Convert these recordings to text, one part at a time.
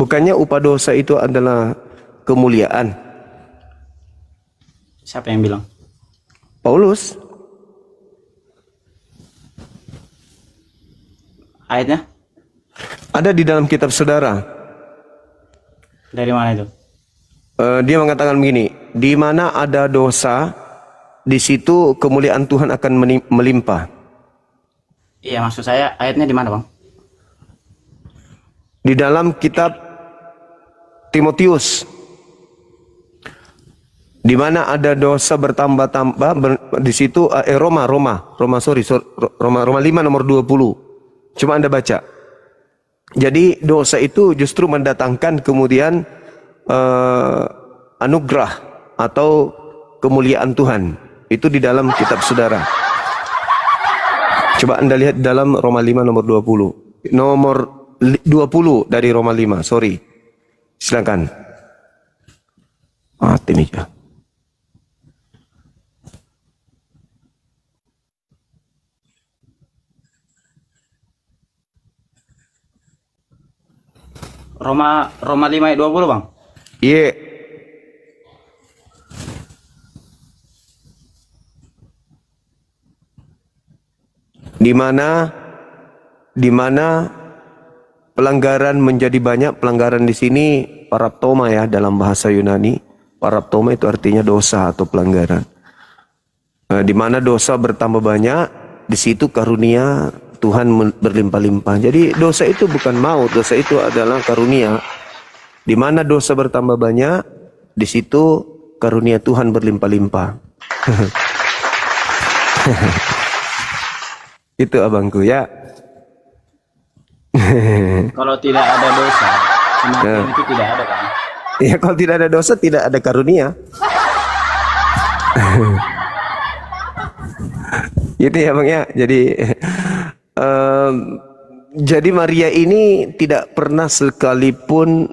Bukannya upah dosa itu adalah kemuliaan? Siapa yang bilang? Paulus. Ayatnya? Ada di dalam kitab saudara. Dari mana itu? Dia mengatakan begini, di mana ada dosa, di situ kemuliaan Tuhan akan melimpah. Iya, maksud saya ayatnya di mana, Bang? Di dalam kitab Timotius, di mana ada dosa bertambah-tambah, di situ Roma 5 nomor 20. Cuma Anda baca. Jadi dosa itu justru mendatangkan kemudian anugerah atau kemuliaan Tuhan. Itu di dalam kitab saudara. Coba Anda lihat dalam Roma 5 nomor 20. Nomor 20 dari Roma 5, sorry. Silakan. Mati nih ya. Roma 5 ayat 20, Bang. Iya. Di mana pelanggaran menjadi banyak, pelanggaran di sini paraptoma ya dalam bahasa Yunani. Paraptoma itu artinya dosa atau pelanggaran. Di mana dosa bertambah banyak, di situ karunia Tuhan berlimpah-limpah. Jadi dosa itu bukan maut, dosa itu adalah karunia. Di mana dosa bertambah banyak, di situ karunia Tuhan berlimpah-limpah. Itu abangku ya. Kalau tidak ada dosa, kematian itu tidak ada, Bang. Ya, kalau tidak ada dosa tidak ada karunia. Gitu ya Bang ya. Jadi Maria ini tidak pernah sekalipun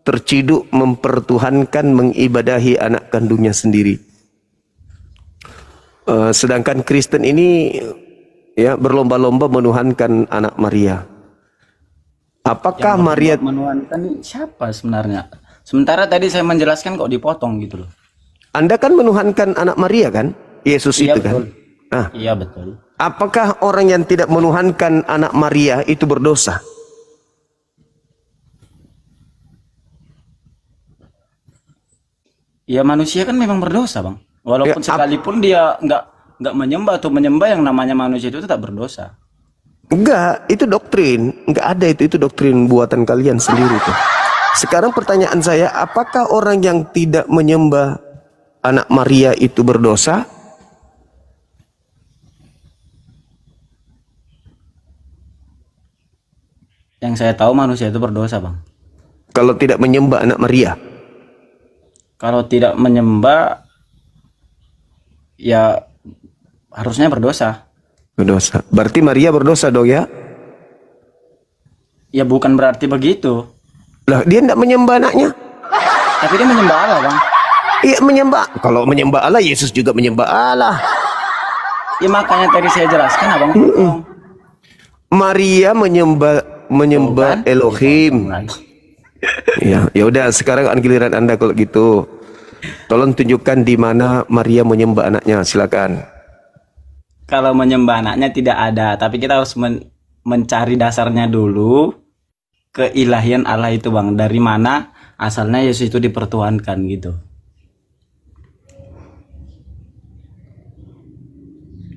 terciduk mempertuhankan, mengibadahi anak kandungnya sendiri. Sedangkan Kristen ini ya berlomba-lomba menuhankan anak Maria. Apakah Maria menuhankan siapa sebenarnya? Sementara tadi saya menjelaskan kok dipotong gitu loh. Anda kan menuhankan anak Maria kan? Yesus Iya, itu betul. kan? Nah, Iya betul. apakah orang yang tidak menuhankan anak Maria itu berdosa? Ya manusia kan memang berdosa, Bang. Walaupun Ya, sekalipun dia nggak menyembah atau menyembah yang namanya manusia itu tetap berdosa. Enggak, itu doktrin. Enggak ada itu doktrin buatan kalian sendiri tuh. Sekarang pertanyaan saya, apakah orang yang tidak menyembah anak Maria itu berdosa? Yang saya tahu manusia itu berdosa, Bang. Kalau tidak menyembah anak Maria? Kalau tidak menyembah, ya harusnya berdosa. Berdosa. Berarti Maria berdosa dong ya? Ya bukan berarti begitu. Lah, dia tidak menyembah anaknya. Tapi dia menyembah Allah, Bang. Iya menyembah. Kalau menyembah Allah, Yesus juga menyembah Allah. Ya makanya tadi saya jelaskan, Abang. Maria menyembah Elohim. Ya udah sekarang giliran Anda kalau gitu. Tolong tunjukkan di mana Maria menyembah anaknya, silakan. Kalau menyembah anaknya tidak ada, tapi kita harus mencari dasarnya dulu, keilahian Allah itu, Bang. Dari mana asalnya Yesus itu dipertuhankan gitu.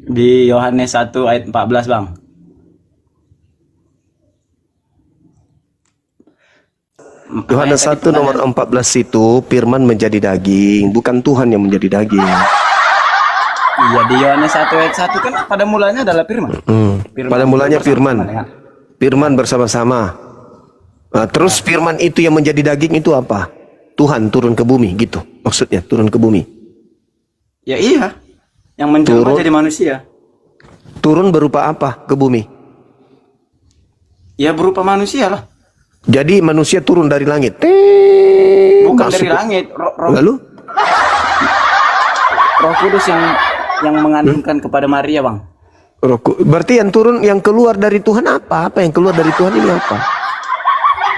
Di Yohanes 1 ayat 14, Bang. Yohanes 1 nomor 14 itu firman menjadi daging, bukan Tuhan yang menjadi daging. Iya, di Yohanes 1 ayat 1 kan pada mulanya adalah firman. Pada mulanya firman. Firman bersama-sama. Nah, terus firman itu yang menjadi daging itu apa? Tuhan turun ke bumi gitu. Maksudnya turun ke bumi. Ya iya. Yang menjelma jadi manusia. Turun berupa apa ke bumi? Ya berupa manusia lah. Jadi manusia turun dari langit. Bukan dari langit. Lalu? Roh Kudus yang mengandungkan kepada Maria, Bang. Berarti yang turun, yang keluar dari Tuhan apa? Apa yang keluar dari Tuhan ini apa?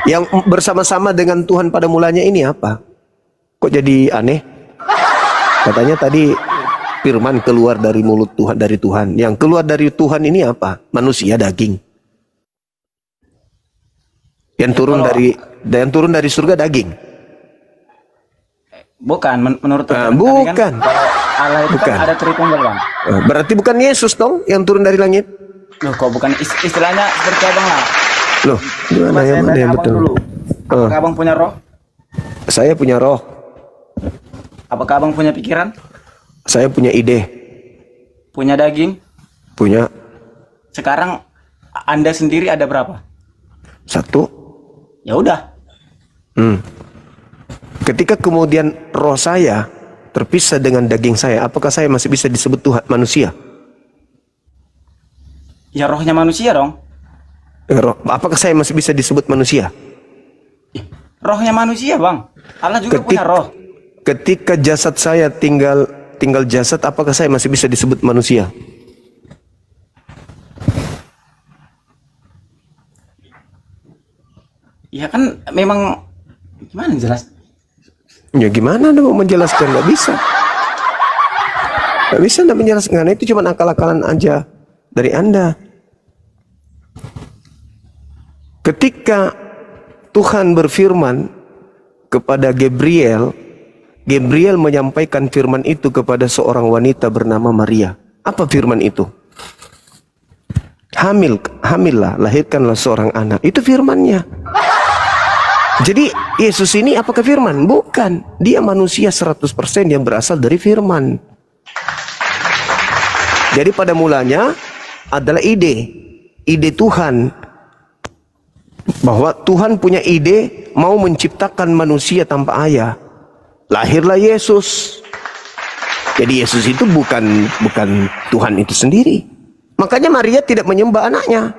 Yang bersama-sama dengan Tuhan pada mulanya ini apa? Kok jadi aneh? Katanya tadi firman keluar dari mulut Tuhan, dari Tuhan. Yang keluar dari Tuhan ini apa? Manusia, daging. Yang turun dari surga daging. Bukan, menurut Tuhan. Bukan. Kan, Allah itu Bukan. kan ada Tritunggal, Bang. Berarti bukan Yesus dong yang turun dari langit? Loh, kok bukan istilahnya seperti abang lah. Loh, gimana Saya yang mana tanya yang abang betul? dulu. Apakah abang punya roh? Saya punya roh. Apakah abang punya pikiran? Saya punya ide. Punya daging? Punya Sekarang Anda sendiri ada berapa? satu. Ya udah. Ketika kemudian roh saya terpisah dengan daging saya, apakah saya masih bisa disebut Tuhan manusia? Ya rohnya manusia dong. Apakah saya masih bisa disebut manusia? Rohnya manusia, Bang. Allah juga punya roh. Ketika jasad saya tinggal jasad, apakah saya masih bisa disebut manusia? Ya kan memang gimana jelas? Ya gimana Anda mau menjelaskan? Nggak bisa. Nggak bisa Anda menjelaskan. Itu cuma akal-akalan aja dari Anda. Ketika Tuhan berfirman kepada Gabriel, Gabriel menyampaikan firman itu kepada seorang wanita bernama Maria. Apa firman itu? Hamillah, lahirkanlah seorang anak. Itu firmannya. Jadi Yesus ini apakah firman? Bukan. Dia manusia 100% yang berasal dari firman. Jadi pada mulanya adalah ide Tuhan. Bahwa Tuhan punya ide mau menciptakan manusia tanpa ayah. Lahirlah Yesus. Jadi Yesus itu bukan Tuhan itu sendiri. Makanya Maria tidak menyembah anaknya.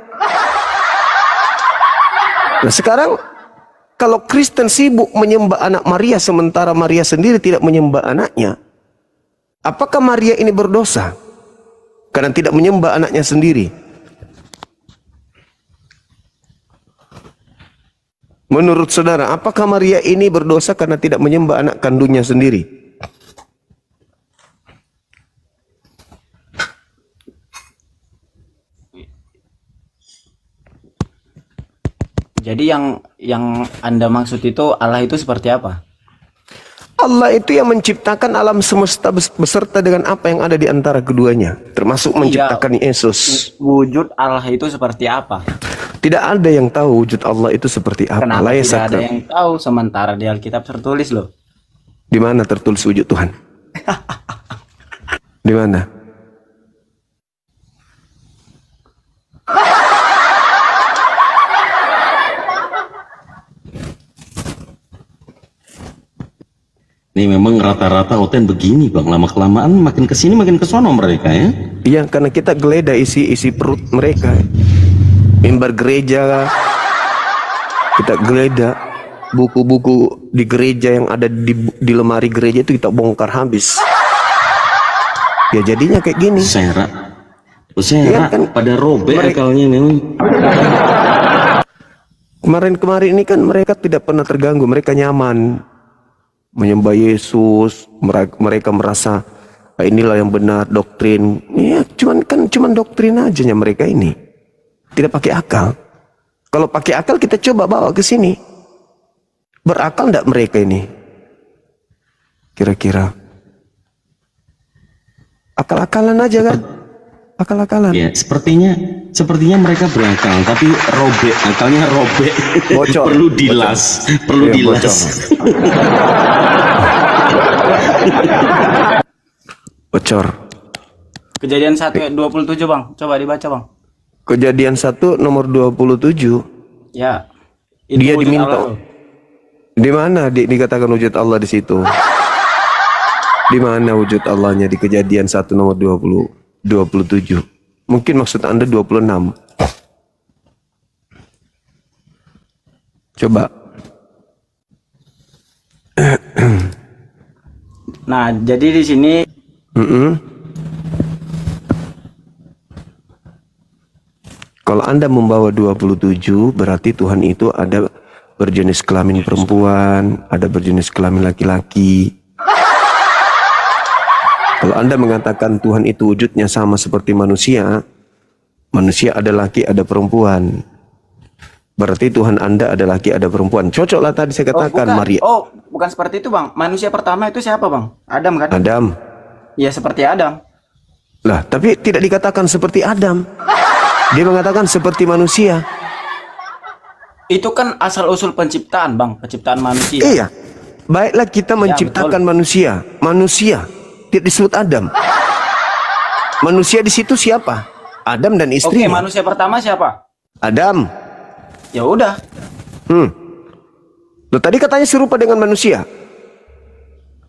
Nah sekarang kalau Kristen sibuk menyembah anak Maria sementara Maria sendiri tidak menyembah anaknya, apakah Maria ini berdosa karena tidak menyembah anaknya sendiri? Menurut saudara, apakah Maria ini berdosa karena tidak menyembah anak kandungnya sendiri? Jadi yang Anda maksud itu Allah itu seperti apa? Allah itu yang menciptakan alam semesta beserta dengan apa yang ada di antara keduanya, termasuk menciptakan Yesus. Wujud Allah itu seperti apa? Tidak ada yang tahu wujud Allah itu seperti apa. Kenapa tidak ada yang tahu sementara di Alkitab tertulis loh? Di mana tertulis wujud Tuhan? Di mana? Ini memang rata-rata hotel begini bang, lama-kelamaan makin kesini makin kesono mereka ya. Iya, karena kita geledah isi perut mereka. Mimbar gereja, kita geledah buku-buku di gereja yang ada di lemari gereja itu kita bongkar habis. Ya jadinya kayak gini. Saya Ya, kan, pada robek akalnya memang. Kemarin ini kan mereka tidak pernah terganggu, mereka nyaman menyembah Yesus, mereka merasa inilah yang benar doktrin. Ya, cuman doktrin aja mereka ini. Tidak pakai akal. Kalau pakai akal kita coba bawa ke sini. Berakal enggak mereka ini? Kira-kira. Akal-akalan aja kan? Akal-akalan. Ya, sepertinya mereka berakal, tapi akalnya robek. Bocor. Perlu dilas, perlu Iya, dilas. Bocor. Kejadian 1 ayat 27 bang, coba dibaca bang. Kejadian 1 nomor 27. Ya. Itu Dia wujud diminta. Allah loh. Di mana dikatakan wujud Allah di situ? Di mana wujud Allahnya di Kejadian 1 nomor 27? Mungkin maksud Anda 26. Coba. Nah, jadi di sini Kalau Anda membawa 27, berarti Tuhan itu ada berjenis kelamin perempuan, ada berjenis kelamin laki-laki. Kalau Anda mengatakan Tuhan itu wujudnya sama seperti manusia, manusia ada laki, ada perempuan. Berarti Tuhan Anda ada laki, ada perempuan. Cocoklah tadi saya katakan, bukan. Maria. Oh, bukan seperti itu, Bang. Manusia pertama itu siapa, Bang? Adam kan? Adam. Ya, seperti Adam. Lah, tapi tidak dikatakan seperti Adam. Dia mengatakan seperti manusia. Itu kan asal-usul penciptaan, Bang. Penciptaan manusia. Iya. Baiklah kita menciptakan manusia. Manusia. Tidak disebut Adam. Manusia di situ siapa? Adam dan Oke, istrinya. manusia pertama siapa? Adam. Ya udah. Loh, tadi katanya serupa dengan manusia.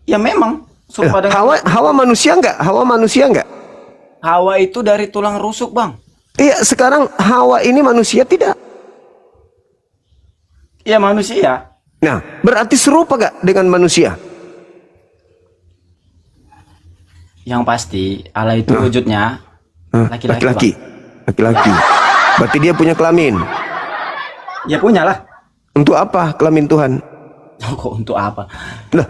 Ya memang serupa dengan Hawa manusia enggak? Hawa manusia enggak? Hawa itu dari tulang rusuk, Bang. Iya, sekarang Hawa ini manusia tidak? Ya manusia. Nah, berarti serupa enggak dengan manusia? Yang pasti Allah itu wujudnya Laki-laki. Laki-laki. Berarti dia punya kelamin. Ya punya lah. Untuk apa kelamin Tuhan? Oh, kok untuk apa? Lah,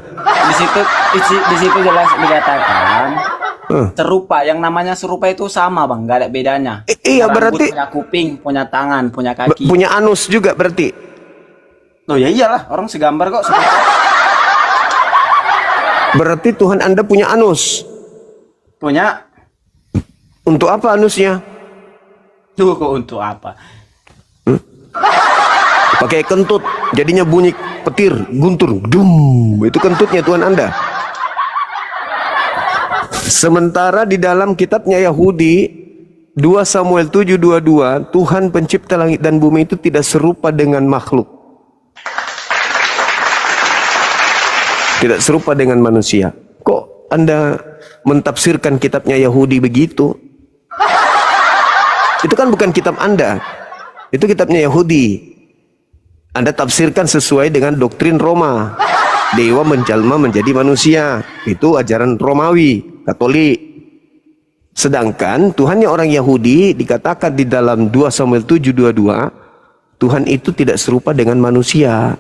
Di situ jelas dikatakan serupa. Yang namanya serupa itu sama, Bang. Gak ada bedanya. Iya, Rambut berarti punya kuping, punya tangan, punya kaki. punya anus juga berarti. Oh ya iyalah, orang segambar kok. Serupa. Berarti Tuhan Anda punya anus. Punya. Untuk apa anusnya? Tuh kok untuk apa? Pakai kentut, jadinya bunyi petir, guntur, dum. Itu kentutnya Tuhan Anda. Sementara di dalam kitabnya Yahudi 2 Samuel 7:22, Tuhan pencipta langit dan bumi itu tidak serupa dengan makhluk. Tidak serupa dengan manusia. Kok Anda mentafsirkan kitabnya Yahudi begitu? Itu kan bukan kitab Anda. Itu kitabnya Yahudi. Anda tafsirkan sesuai dengan doktrin Roma. Dewa menjelma menjadi manusia. Itu ajaran Romawi, Katolik. Sedangkan Tuhannya orang Yahudi dikatakan di dalam 2 Samuel 7:22, Tuhan itu tidak serupa dengan manusia.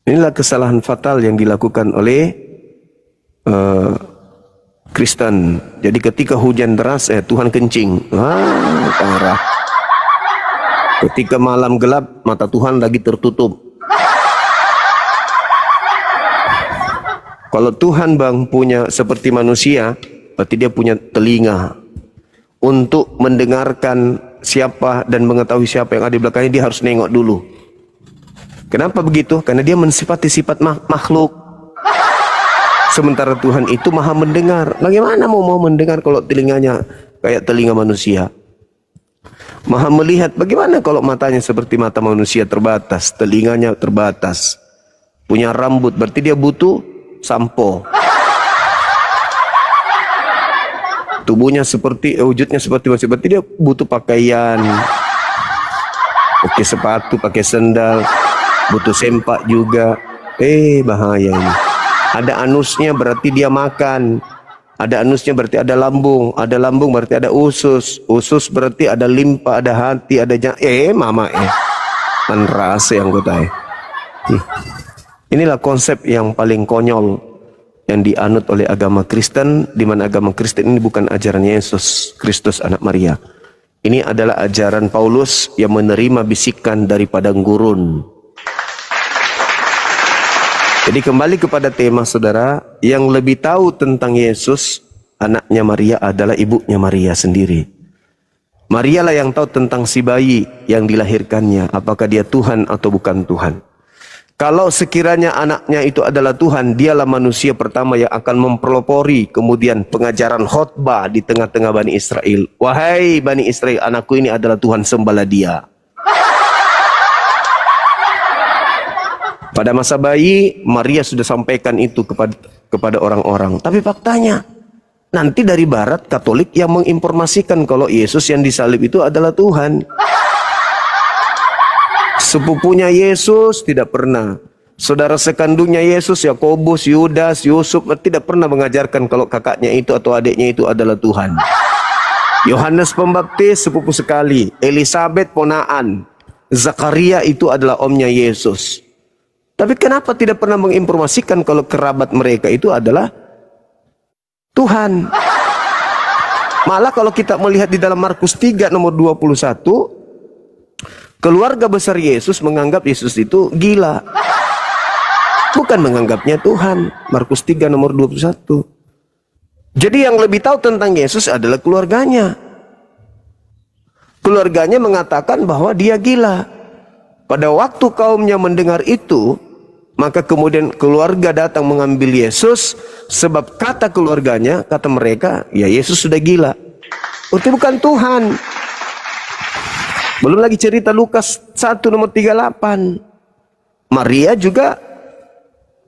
Inilah kesalahan fatal yang dilakukan oleh Kristen. Jadi ketika hujan deras, Tuhan kencing. Parah. Ketika malam gelap, mata Tuhan lagi tertutup. Kalau Tuhan, Bang, punya seperti manusia, berarti dia punya telinga. Untuk mendengarkan siapa dan mengetahui siapa yang ada di belakangnya, dia harus nengok dulu. Kenapa begitu? Karena dia mensifati sifat makhluk. Sementara Tuhan itu maha mendengar. Bagaimana mau mendengar kalau telinganya kayak telinga manusia? Maha melihat. Bagaimana kalau matanya seperti mata manusia terbatas, telinganya terbatas, punya rambut, berarti dia butuh sampo. Tubuhnya seperti, wujudnya seperti manusia, berarti dia butuh pakaian, pakai sepatu, pakai sendal, butuh sempak juga. Bahaya ini. Ada anusnya berarti dia makan. Ada anusnya berarti ada lambung. Ada lambung berarti ada usus. Usus berarti ada limpa, ada hati, ada mama Menrasa yang gue tahu. Inilah konsep yang paling konyol yang dianut oleh agama Kristen, di mana agama Kristen ini bukan ajaran Yesus Kristus anak Maria. Ini adalah ajaran Paulus yang menerima bisikan dari padang gurun. Jadi kembali kepada tema, saudara, yang lebih tahu tentang Yesus, anaknya Maria, adalah ibunya Maria sendiri. Maria lah yang tahu tentang si bayi yang dilahirkannya, apakah dia Tuhan atau bukan Tuhan. Kalau sekiranya anaknya itu adalah Tuhan, dialah manusia pertama yang akan mempelopori kemudian pengajaran khotbah di tengah-tengah Bani Israel. Wahai Bani Israel, anakku ini adalah Tuhan, sembahlah dia. Pada masa bayi, Maria sudah sampaikan itu kepada orang-orang. Tapi faktanya, nanti dari barat Katolik yang menginformasikan kalau Yesus yang disalib itu adalah Tuhan. Sepupunya Yesus tidak pernah. Saudara sekandungnya Yesus, Yakobus, Yudas, Yusuf, tidak pernah mengajarkan kalau kakaknya itu atau adiknya itu adalah Tuhan. Yohanes Pembaptis sepupu sekali, Elizabeth ponaan, Zakaria itu adalah omnya Yesus. Tapi kenapa tidak pernah menginformasikan kalau kerabat mereka itu adalah Tuhan? Malah kalau kita melihat di dalam Markus 3 nomor 21, keluarga besar Yesus menganggap Yesus itu gila. Bukan menganggapnya Tuhan. Markus 3 nomor 21. Jadi yang lebih tahu tentang Yesus adalah keluarganya. Keluarganya mengatakan bahwa dia gila. Pada waktu kaumnya mendengar itu, maka kemudian keluarga datang mengambil Yesus. Sebab kata keluarganya, kata mereka, ya Yesus sudah gila. Berarti bukan Tuhan. Belum lagi cerita Lukas 1 nomor 38. Maria juga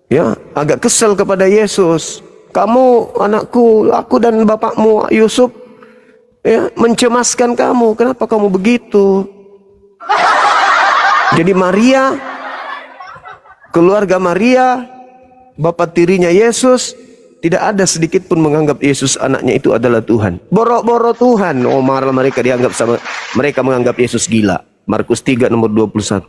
ya agak kesel kepada Yesus. Kamu anakku, aku dan bapakmu Yusuf ya mencemaskan kamu. Kenapa kamu begitu? Jadi Maria, keluarga Maria, bapak tirinya Yesus, tidak ada sedikit pun menganggap Yesus anaknya itu adalah Tuhan. Boro-boro Tuhan. Oh, malah mereka dianggap sama, mereka menganggap Yesus gila. Markus 3 nomor 21.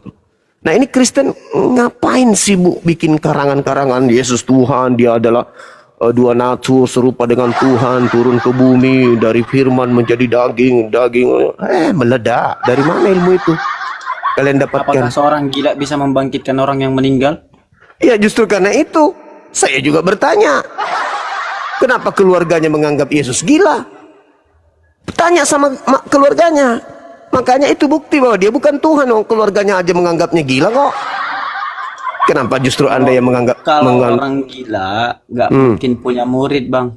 Nah, ini Kristen ngapain sibuk bikin karangan-karangan Yesus Tuhan, dia adalah dua natur serupa dengan Tuhan, turun ke bumi, dari firman menjadi daging, meledak. Dari mana ilmu itu kalian dapatkan? Apakah seorang gila bisa membangkitkan orang yang meninggal? Ya, justru karena itu saya juga bertanya, kenapa keluarganya menganggap Yesus gila? Tanya sama keluarganya. Makanya itu bukti bahwa dia bukan Tuhan. Keluarganya aja menganggapnya gila kok. Kenapa justru Anda yang menganggap? Kalau orang gila nggak mungkin punya murid, Bang.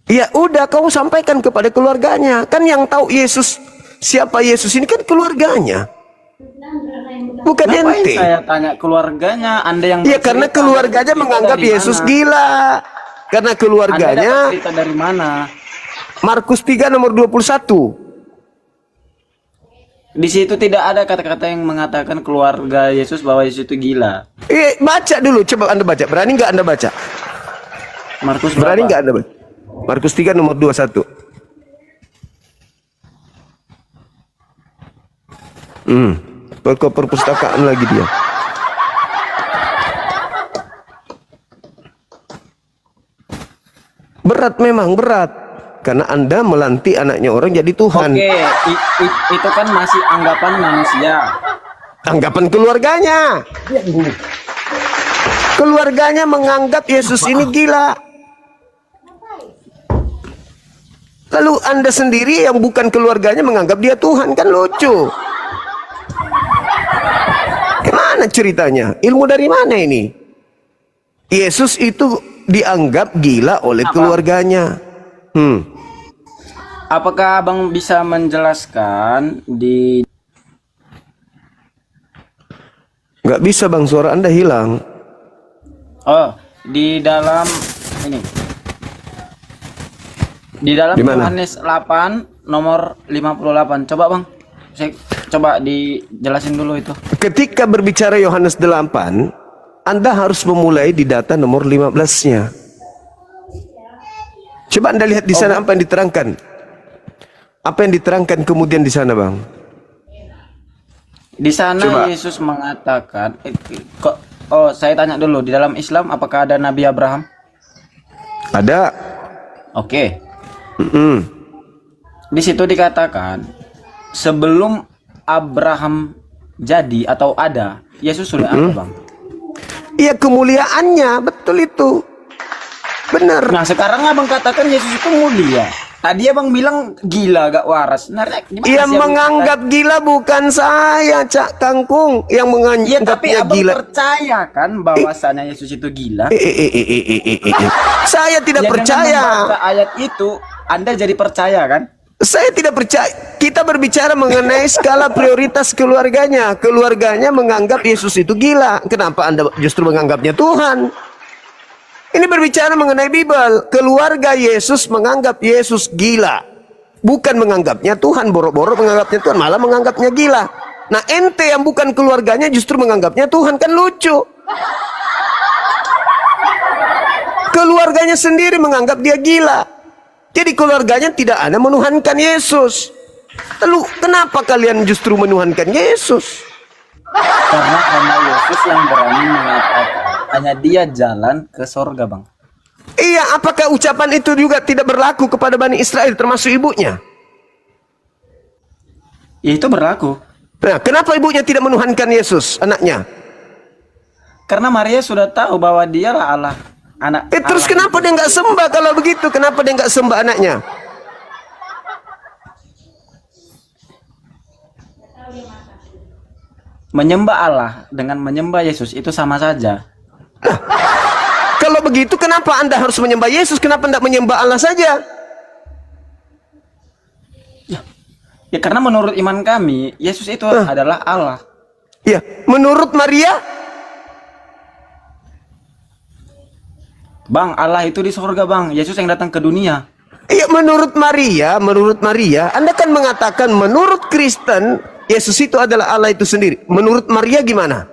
Ya udah, kau sampaikan kepada keluarganya. Kan yang tahu Yesus, siapa Yesus ini kan keluarganya, bukan Ngapain ente. saya tanya keluarganya? Anda yang Ya karena bercerita, keluarganya Anda menganggap dari Yesus mana? gila. Karena Anda keluarganya, dapat cerita dari mana? Markus 3 nomor 21. Di situ tidak ada kata-kata yang mengatakan keluarga Yesus bahwa Yesus itu gila. Baca dulu, coba Anda baca. Berani nggak Anda baca? Markus Berani berapa? nggak Anda baca? Markus 3 nomor 21. Perpustakaan lagi dia. Berat, memang berat. Karena Anda melantik anaknya orang jadi Tuhan. Oke, itu kan masih anggapan manusia. Anggapan keluarganya. Keluarganya menganggap Yesus ini gila. Lalu Anda sendiri yang bukan keluarganya menganggap dia Tuhan, kan lucu. Gimana ceritanya? Ilmu dari mana ini? Yesus itu dianggap gila oleh keluarganya. Apakah Abang bisa menjelaskan di... Nggak bisa Bang, suara Anda hilang. Oh, di dalam ini. Di dalam Di mana? Yohanes 8 nomor 58. Coba Bang. Saya coba dijelasin dulu itu. Ketika berbicara Yohanes 8, Anda harus memulai di data nomor 15-nya. Coba Anda lihat di sana apa yang diterangkan. Apa yang diterangkan kemudian di sana, Bang? Di sana Coba. Yesus mengatakan, saya tanya dulu, di dalam Islam apakah ada Nabi Abraham? Ada. Oke. Di situ dikatakan sebelum Abraham jadi atau ada, Yesus sudah ada, Bang. Iya, kemuliaannya, betul itu. Benar. Nah, sekarang Abang katakan Yesus itu mulia. Tadi Abang bilang gila, gak waras. Sebenarnya gimana Yang sih Abang menganggap gila bukan saya, Cak Kangkung. Yang Iya, tapi menganggapnya Abang gila. percaya kan bahwasanya Yesus itu gila? Saya tidak Ya, dengan percaya. membaca ayat itu, Anda jadi percaya kan? Saya tidak percaya. Kita berbicara mengenai skala prioritas keluarganya. Keluarganya menganggap Yesus itu gila. Kenapa Anda justru menganggapnya Tuhan? Ini berbicara mengenai Bible. Keluarga Yesus menganggap Yesus gila. Bukan menganggapnya Tuhan. Boro-boro menganggapnya Tuhan, malah menganggapnya gila. Nah, ente yang bukan keluarganya justru menganggapnya Tuhan, kan lucu. Keluarganya sendiri menganggap dia gila. Jadi keluarganya tidak ada menuhankan Yesus. Lalu kenapa kalian justru menuhankan Yesus? Karena hanya Yesus yang berani mengatakan, hanya dia jalan ke sorga, Bang. Iya, apakah ucapan itu juga tidak berlaku kepada Bani Israel termasuk ibunya? Ya, itu berlaku. Nah, kenapa ibunya tidak menuhankan Yesus, anaknya? Karena Maria sudah tahu bahwa dialah Allah, anak. Terus Allah kenapa dia nggak sembah kalau begitu? Kenapa dia nggak sembah anaknya? Menyembah Allah dengan menyembah Yesus itu sama saja. Kalau begitu, kenapa Anda harus menyembah Yesus? Kenapa tidak menyembah Allah saja? Ya karena menurut iman kami, Yesus itu adalah Allah. Ya, menurut Maria, Bang, Allah itu di sorga, Bang. Yesus yang datang ke dunia. iya menurut Maria, Anda kan mengatakan menurut Kristen, Yesus itu adalah Allah itu sendiri. Menurut Maria gimana?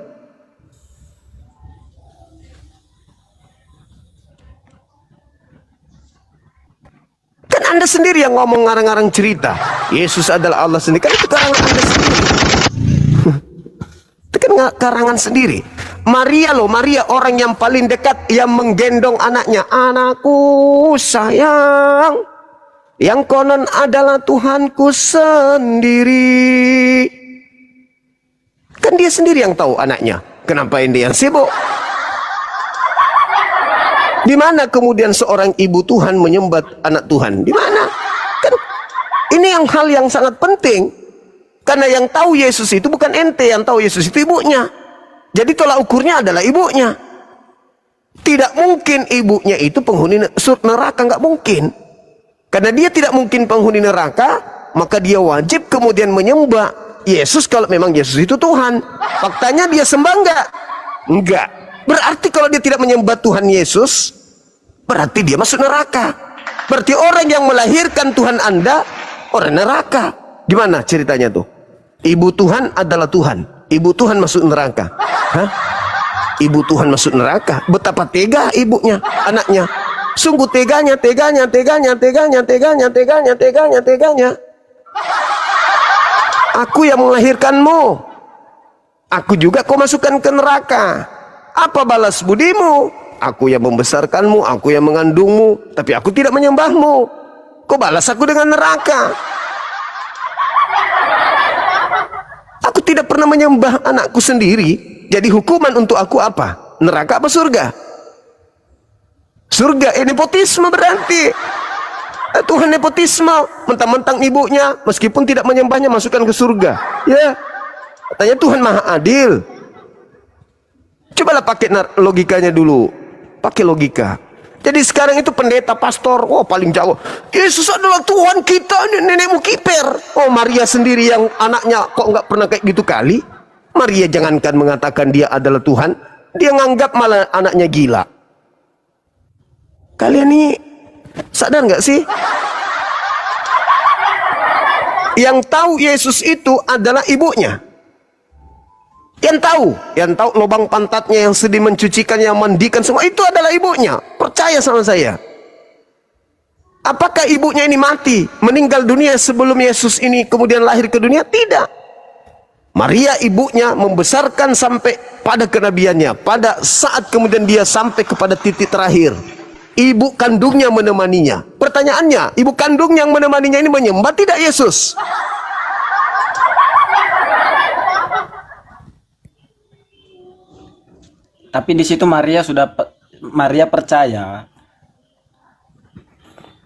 Kan Anda sendiri yang ngomong ngarang-ngarang cerita. Yesus adalah Allah sendiri. Kan itu karangan Anda sendiri. Itu kan karangan sendiri. Maria loh, Maria orang yang paling dekat yang menggendong anaknya. Anakku sayang, yang konon adalah Tuhanku sendiri. Kan dia sendiri yang tahu anaknya. Kenapa ini yang sibuk? Di mana kemudian seorang ibu Tuhan menyembah anak Tuhan? Di mana? Kan ini hal yang sangat penting. Karena yang tahu Yesus itu bukan ente, yang tahu Yesus itu ibunya. Jadi tolak ukurnya adalah ibunya. Tidak mungkin ibunya itu penghuni neraka, nggak mungkin. Karena dia tidak mungkin penghuni neraka, maka dia wajib kemudian menyembah Yesus kalau memang Yesus itu Tuhan. Faktanya dia sembah enggak? Enggak. Berarti kalau dia tidak menyembah Tuhan Yesus, berarti dia masuk neraka. Berarti orang yang melahirkan Tuhan Anda, orang neraka. Gimana ceritanya tuh? Ibu Tuhan adalah Tuhan. Ibu Tuhan masuk neraka. Hah? Ibu Tuhan masuk neraka. Betapa tega ibunya, anaknya. Sungguh teganya. Aku yang melahirkanmu. Aku juga kau masukkan ke neraka. Apa balas budimu? Aku yang membesarkanmu, aku yang mengandungmu, tapi aku tidak menyembahmu. Kau balas aku dengan neraka. Aku tidak pernah menyembah anakku sendiri. Jadi hukuman untuk aku apa? Neraka apa surga? Surga. Nepotisme berarti. Tuhan nepotisme. Mentang-mentang ibunya, meskipun tidak menyembahnya, masukkan ke surga. Ya, katanya Tuhan maha adil. Cobalah pakai logikanya dulu. Pakai logika. Jadi sekarang itu pendeta, pastor, oh paling jauh. Yesus adalah Tuhan kita, nenekmu kiper. Oh Maria sendiri yang anaknya kok nggak pernah kayak gitu kali. Maria jangankan mengatakan dia adalah Tuhan, dia nganggap malah anaknya gila. Kalian ini sadar nggak sih? Yang tahu Yesus itu adalah ibunya. Yang tahu lubang pantatnya, yang sedih mencucikan, yang mandikan, semua itu adalah ibunya. Percaya sama saya. Apakah ibunya ini mati, meninggal dunia sebelum Yesus ini kemudian lahir ke dunia? Tidak. Maria ibunya membesarkan sampai pada kenabiannya. Pada saat kemudian dia sampai kepada titik terakhir, ibu kandungnya menemaninya. Pertanyaannya, ibu kandung yang menemaninya ini menyembah tidak Yesus? Tapi di situ Maria percaya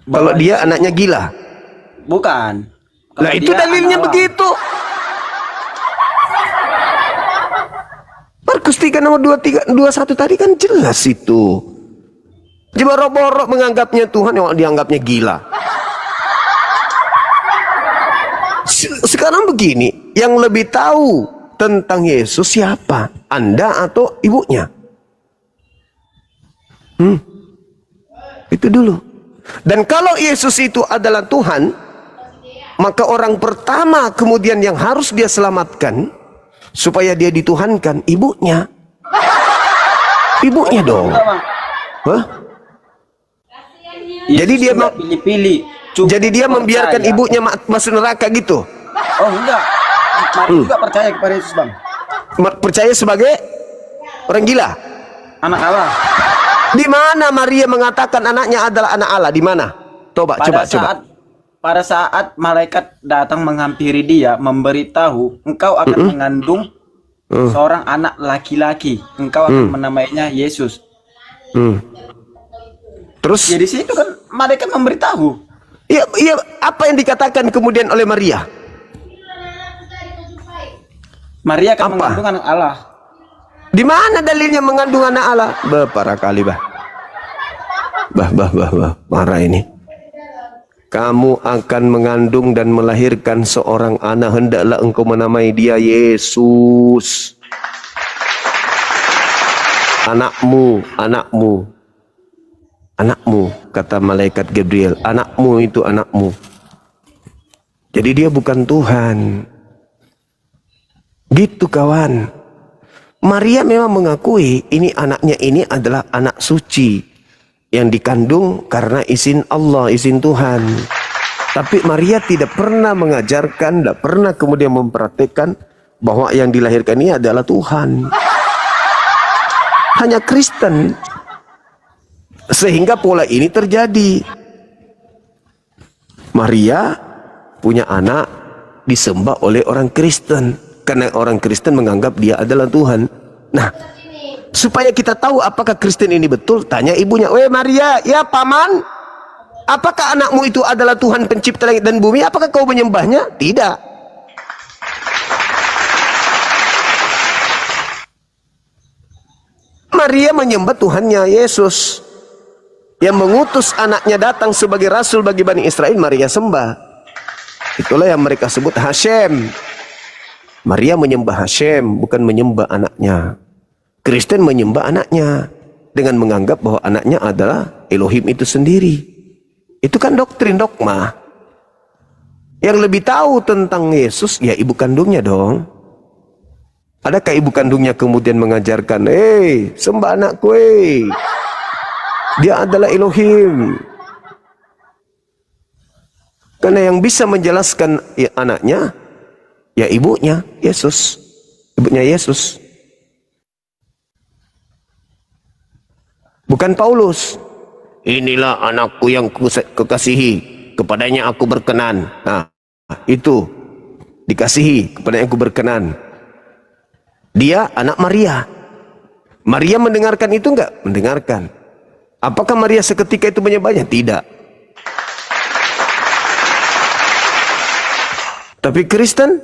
Kalau dia anaknya gila. Bukan. Nah itu dalilnya begitu. Markus 3 nomor 21 tadi kan jelas itu. Borok-borok menganggapnya Tuhan, yang dianggapnya gila. Sekarang begini, yang lebih tahu tentang Yesus siapa? Anda atau ibunya? Itu dulu. Dan kalau Yesus itu adalah Tuhan, maka orang pertama kemudian yang harus dia selamatkan supaya dia dituhankan, ibunya. Ibunya dong. Hah? Jadi dia nggak pilih-pilih. Cukup jadi dia membiarkan percaya. ibunya masuk neraka gitu. Oh enggak. Maria juga percaya kepada Yesus, Bang. Percaya sebagai orang gila. Anak Allah. Di mana Maria mengatakan anaknya adalah anak Allah? Di mana? Coba. Pada saat malaikat datang menghampiri dia, memberitahu, engkau akan mengandung seorang anak laki-laki. Engkau akan menamainya Yesus. Terus? Jadi situ kan malaikat memberitahu. Iya, apa yang dikatakan kemudian oleh Maria? Maria akan Apa? mengandung anak Allah. Di mana dalilnya mengandung anak Allah? Parah kali, bah. Marah ini. Kamu akan mengandung dan melahirkan seorang anak, hendaklah engkau menamai dia Yesus. Anakmu, kata malaikat Gabriel. Anakmu itu anakmu. Jadi dia bukan Tuhan. Gitu kawan. Maria memang mengakui ini anaknya ini adalah anak suci yang dikandung karena izin Allah, izin Tuhan. Tapi Maria tidak pernah mengajarkan, tidak pernah kemudian mempraktikkan bahwa yang dilahirkan ini adalah Tuhan. Hanya Kristen. Sehingga pola ini terjadi. Maria punya anak disembah oleh orang Kristen. Karena orang Kristen menganggap dia adalah Tuhan. Nah, supaya kita tahu apakah Kristen ini betul, tanya ibunya, "Weh Maria, ya paman, apakah anakmu itu adalah Tuhan pencipta langit dan bumi? Apakah kau menyembahnya?" Tidak. Maria menyembah Tuhannya Yesus. Yang mengutus anaknya datang sebagai rasul bagi Bani Israel, Maria sembah. Itulah yang mereka sebut Hashem. Maria menyembah Hashem, bukan menyembah anaknya. Kristen menyembah anaknya dengan menganggap bahwa anaknya adalah Elohim itu sendiri. Itu kan doktrin dogma. Yang lebih tahu tentang Yesus ya ibu kandungnya dong. Adakah ibu kandungnya kemudian mengajarkan, sembah anakku, dia adalah Elohim. Karena yang bisa menjelaskan anaknya ya ibunya Yesus. Ibunya Yesus. Bukan Paulus. Inilah anakku yang kekasihi, kepadanya aku berkenan. Nah, itu dikasihi, kepadanya aku berkenan. Dia anak Maria. Maria mendengarkan itu enggak? Mendengarkan. Apakah Maria seketika itu menyembahnya? Tidak. Tapi Kristen,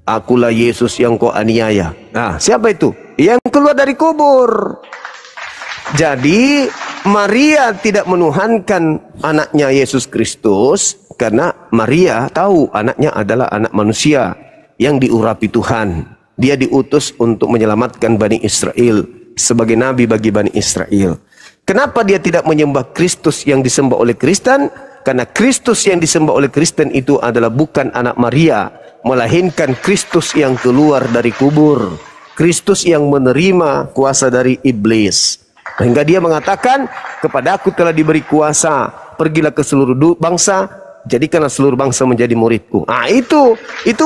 akulah Yesus yang kau aniaya. Nah, siapa itu? Yang keluar dari kubur. Jadi, Maria tidak menuhankan anaknya Yesus Kristus karena Maria tahu anaknya adalah anak manusia yang diurapi Tuhan. Dia diutus untuk menyelamatkan Bani Israel sebagai nabi bagi Bani Israel. Kenapa dia tidak menyembah Kristus yang disembah oleh Kristen? Karena Kristus yang disembah oleh Kristen itu adalah bukan anak Maria, melainkan Kristus yang keluar dari kubur, Kristus yang menerima kuasa dari iblis. Sehingga dia mengatakan, kepadaku telah diberi kuasa, pergilah ke seluruh bangsa, jadikanlah seluruh bangsa menjadi muridku. Ah, itu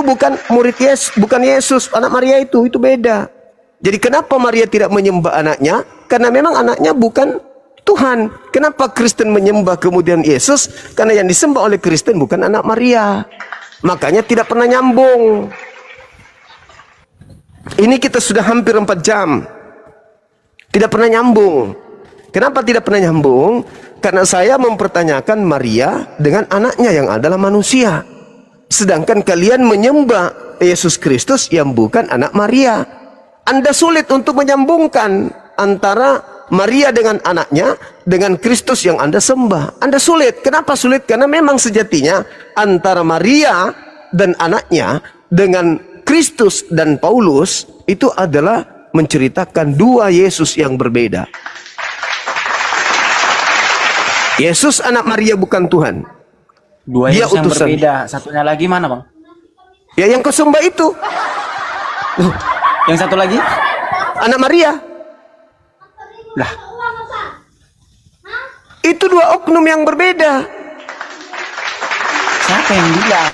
bukan murid Yesus, bukan Yesus, anak Maria itu beda. Jadi kenapa Maria tidak menyembah anaknya? Karena memang anaknya bukan Tuhan. Kenapa Kristen menyembah kemudian Yesus? Karena yang disembah oleh Kristen bukan anak Maria. Makanya tidak pernah nyambung. Ini kita sudah hampir 4 jam. Tidak pernah nyambung. Kenapa tidak pernah nyambung? Karena saya mempertanyakan Maria dengan anaknya yang adalah manusia. Sedangkan kalian menyembah Yesus Kristus yang bukan anak Maria. Anda sulit untuk menyambungkan antara Maria dengan anaknya dengan Kristus yang Anda sembah. Anda sulit. Kenapa sulit? Karena memang sejatinya antara Maria dan anaknya dengan Kristus dan Paulus itu adalah menceritakan dua Yesus yang berbeda. Yesus anak Maria bukan Tuhan. Dua Dia Yesus yang utusan. berbeda. Satunya lagi mana, Bang? Ya yang kau sembah itu. Yang satu lagi? Anak Maria. Lah, Itu dua oknum yang berbeda. Siapa yang bilang?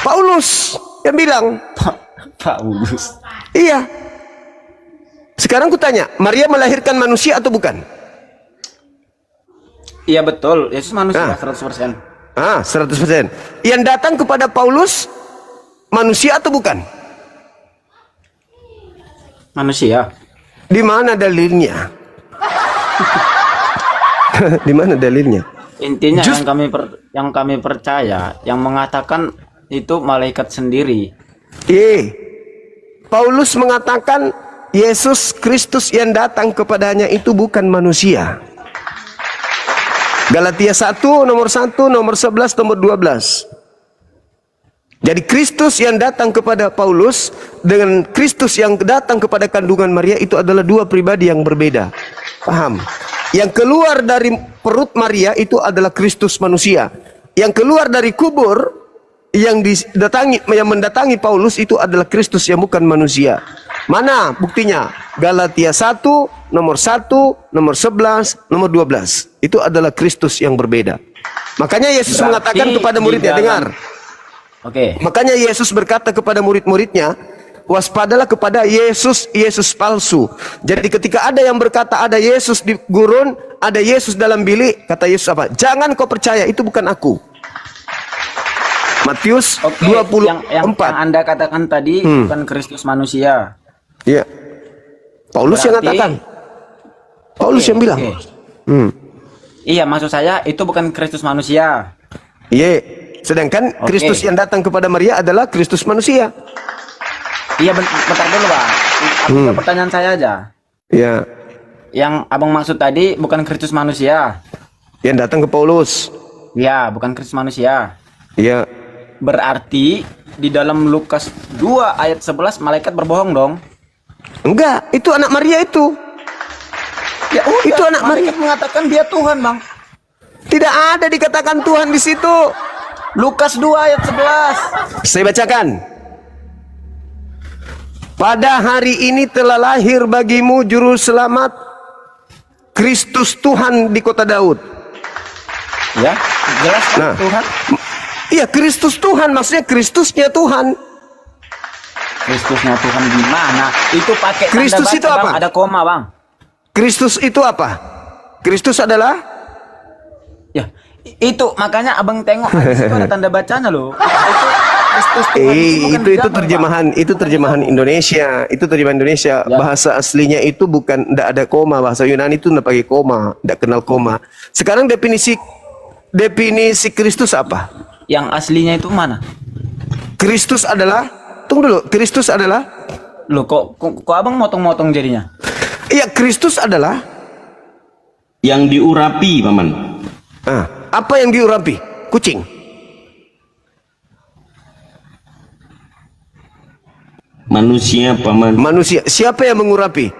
Paulus yang bilang. Paulus. Iya. Sekarang kutanya, Maria melahirkan manusia atau bukan? Iya betul, Yesus manusia Ah. 100%. 100%. Yang datang kepada Paulus manusia atau bukan? Manusia. Di mana dalilnya? Di mana dalilnya? Intinya yang kami percaya, yang mengatakan itu malaikat sendiri. Paulus mengatakan Yesus Kristus yang datang kepadanya itu bukan manusia. Galatia 1, nomor 1, nomor 11, nomor 12. Jadi Kristus yang datang kepada Paulus dengan Kristus yang datang kepada kandungan Maria itu adalah dua pribadi yang berbeda. Paham? Yang keluar dari perut Maria itu adalah Kristus manusia. Yang keluar dari kubur yang mendatangi Paulus itu adalah Kristus yang bukan manusia. Mana buktinya? Galatia 1, nomor 1, nomor 11, nomor 12. Itu adalah Kristus yang berbeda. Makanya Yesus mengatakan kepada muridnya, dengar. Oke. Makanya Yesus berkata kepada murid-muridnya, waspadalah kepada Yesus palsu. Jadi ketika ada yang berkata ada Yesus di gurun, ada Yesus dalam bilik, kata Yesus apa? Jangan kau percaya, itu bukan aku. Matius 24. Yang Anda katakan tadi bukan Kristus manusia. Iya. Paulus yang katakan. Paulus yang bilang. Iya, maksud saya itu bukan Kristus manusia. Iya. Sedangkan Kristus yang datang kepada Maria adalah Kristus manusia. Iya, bentar dulu, Bang. Pertanyaan saya aja. Iya. Yang abang maksud tadi bukan Kristus manusia. Yang datang ke Paulus. Iya, bukan Kristus manusia. Iya. Berarti di dalam Lukas 2 ayat 11 malaikat berbohong dong. Enggak, itu anak Maria itu. Ya udah, itu anak Maria mengatakan dia Tuhan, Bang. Tidak ada dikatakan Tuhan di situ. Lukas 2 ayat 11. Saya bacakan. Pada hari ini telah lahir bagimu juru selamat, Kristus Tuhan di kota Daud. Ya, jelas kan Nah. Tuhan. Iya, Kristus Tuhan, maksudnya Kristusnya Tuhan. Kristusnya Tuhan gimana? Itu pakai tanda Kristus baca, itu apa? Bang. Ada koma, Bang. Kristus itu apa? Kristus adalah Ya, itu makanya abang tengok di situ ada tanda bacanya loh. Itu Kristus Tuhan bukan itu digambar, terjemahan, Bang. itu terjemahan Indonesia, itu terjemahan Indonesia. Ya. Bahasa aslinya itu bukan, tidak ada koma. Bahasa Yunani itu tidak pakai koma, tidak kenal koma. Sekarang definisi Kristus apa? Yang aslinya itu mana? Kristus adalah, tunggu dulu, Kristus adalah, Loh, kok abang motong-motong jadinya? iya, Kristus adalah, Yang diurapi, Paman. apa yang diurapi? Kucing. Manusia, Paman. Manusia. Siapa yang mengurapi?